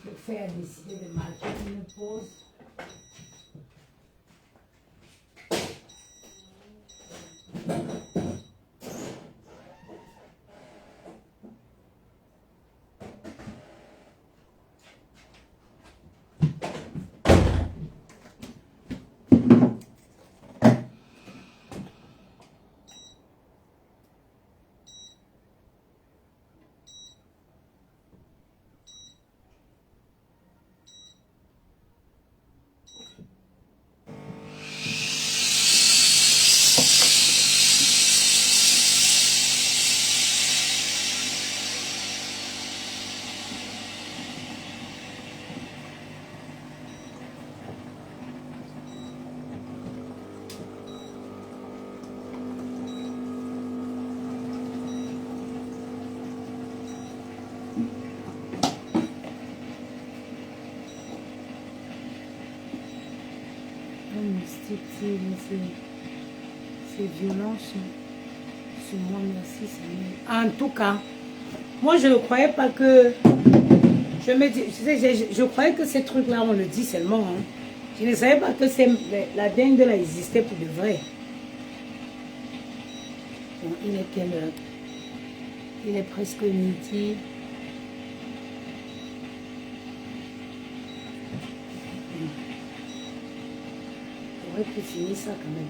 Le fer a décidé de marquer une pause. Un mystique, c'est violent sur moi, merci Seigneur. En tout cas, moi je ne croyais pas que, je croyais que ces trucs-là, on le dit seulement. Hein. Je ne savais pas que la dingue là existait pour de vrai. Bon, il est quelle heure? Il est presque midi. Il faudrait qu'il finisse ça quand même.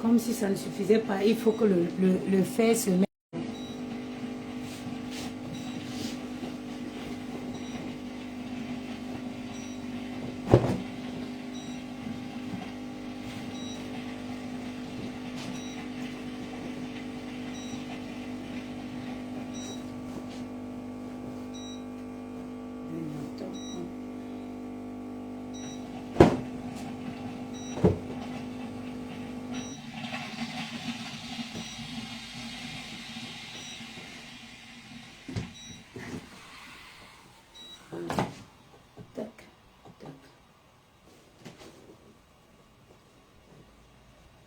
Comme si ça ne suffisait pas, il faut que le fer se mette.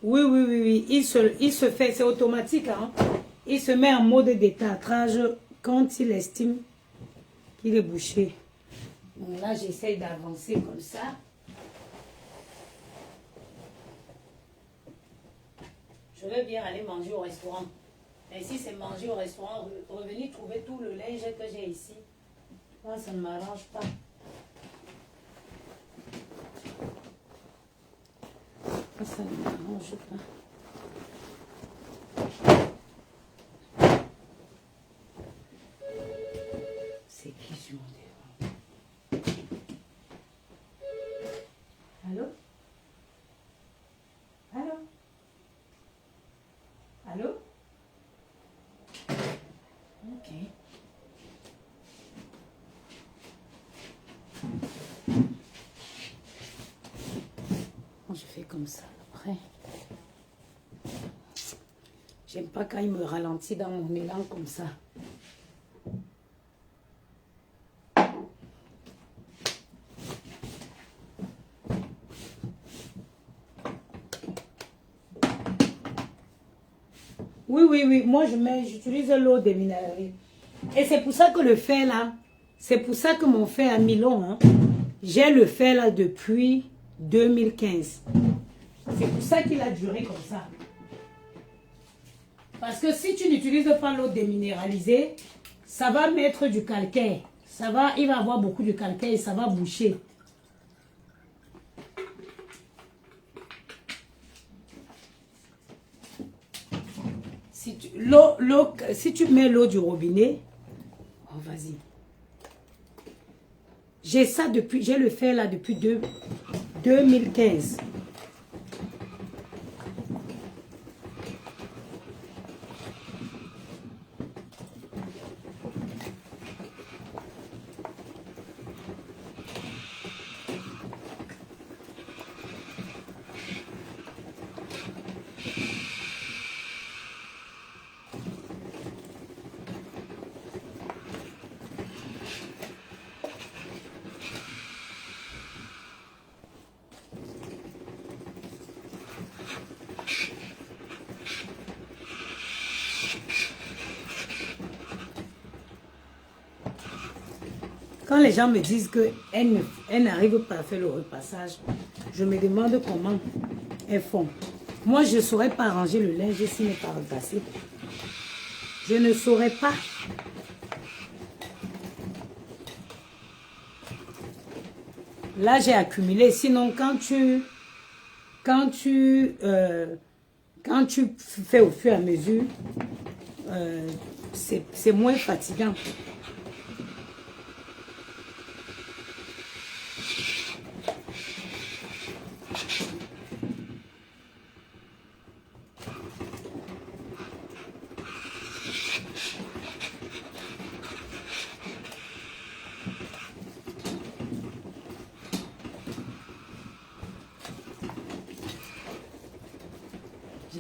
Oui. Il se fait, c'est automatique. Hein? Il se met en mode détartrage quand il estime qu'il est bouché. Donc là, j'essaye d'avancer comme ça. Je veux bien aller manger au restaurant. Mais si c'est manger au restaurant, revenir trouver tout le linge que j'ai ici, moi, ça ne m'arrange pas. Ça ne m'arrange pas. C'est qui sur mon téléphone? Allô? Allô? Allô? Ok. Bon, je fais comme ça après. J'aime pas quand il me ralentit dans mon élan comme ça. Oui. Moi, j'utilise l'eau déminéralisée. Et c'est pour ça que le fer là, c'est pour ça que mon fer a mis long. Hein. J'ai le fer là depuis 2015. C'est pour ça qu'il a duré comme ça. Parce que si tu n'utilises pas l'eau déminéralisée, ça va mettre du calcaire. Il va avoir beaucoup de calcaire et ça va boucher. Si tu mets l'eau du robinet, oh vas-y. J'ai le fer là depuis 2015. Quand les gens me disent qu'elles n'arrivent pas à faire le repassage, je me demande comment elles font. Moi, je ne saurais pas ranger le linge s'il n'est pas repassé. Je ne saurais pas. Là, j'ai accumulé. Sinon, quand tu fais au fur et à mesure, c'est moins fatigant.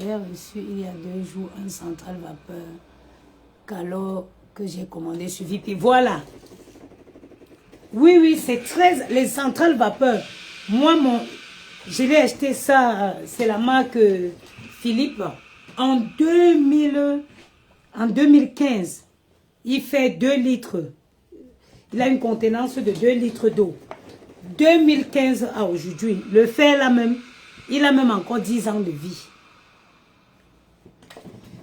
J'ai reçu il y a 2 jours un central vapeur alors que j'ai commandé sur Vip. Voilà. Oui, c'est 13, les centrales vapeur. Moi, je l'ai acheté ça, c'est la marque Philippe, en 2015. Il fait 2 litres. Il a une contenance de 2 litres d'eau. 2015 à aujourd'hui. Le fer là même, il a même encore 10 ans de vie.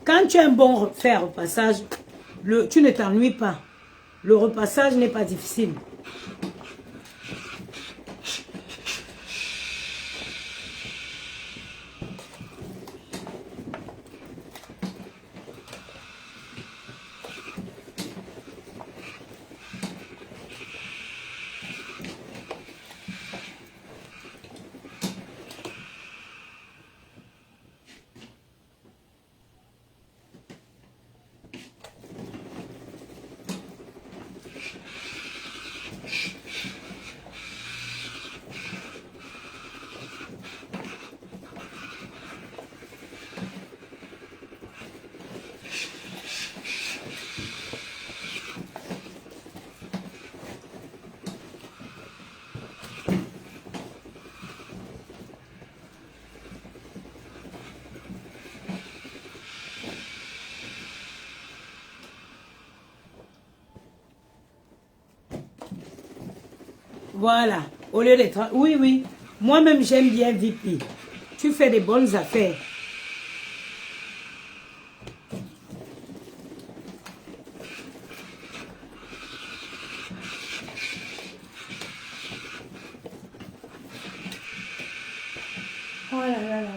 Quand tu as un bon fer repassage, tu ne t'ennuies pas. Le repassage n'est pas difficile. Voilà, au lieu d'être... Oui, moi-même j'aime bien VP. Tu fais des bonnes affaires. Oh là là là là.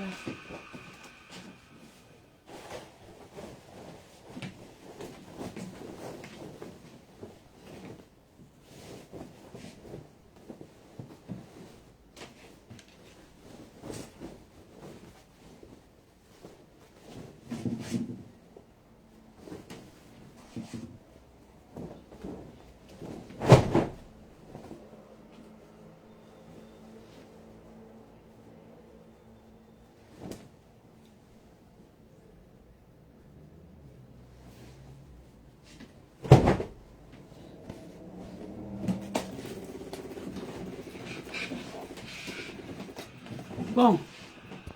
Bon,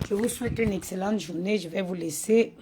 je vous souhaite une excellente journée. Je vais vous laisser.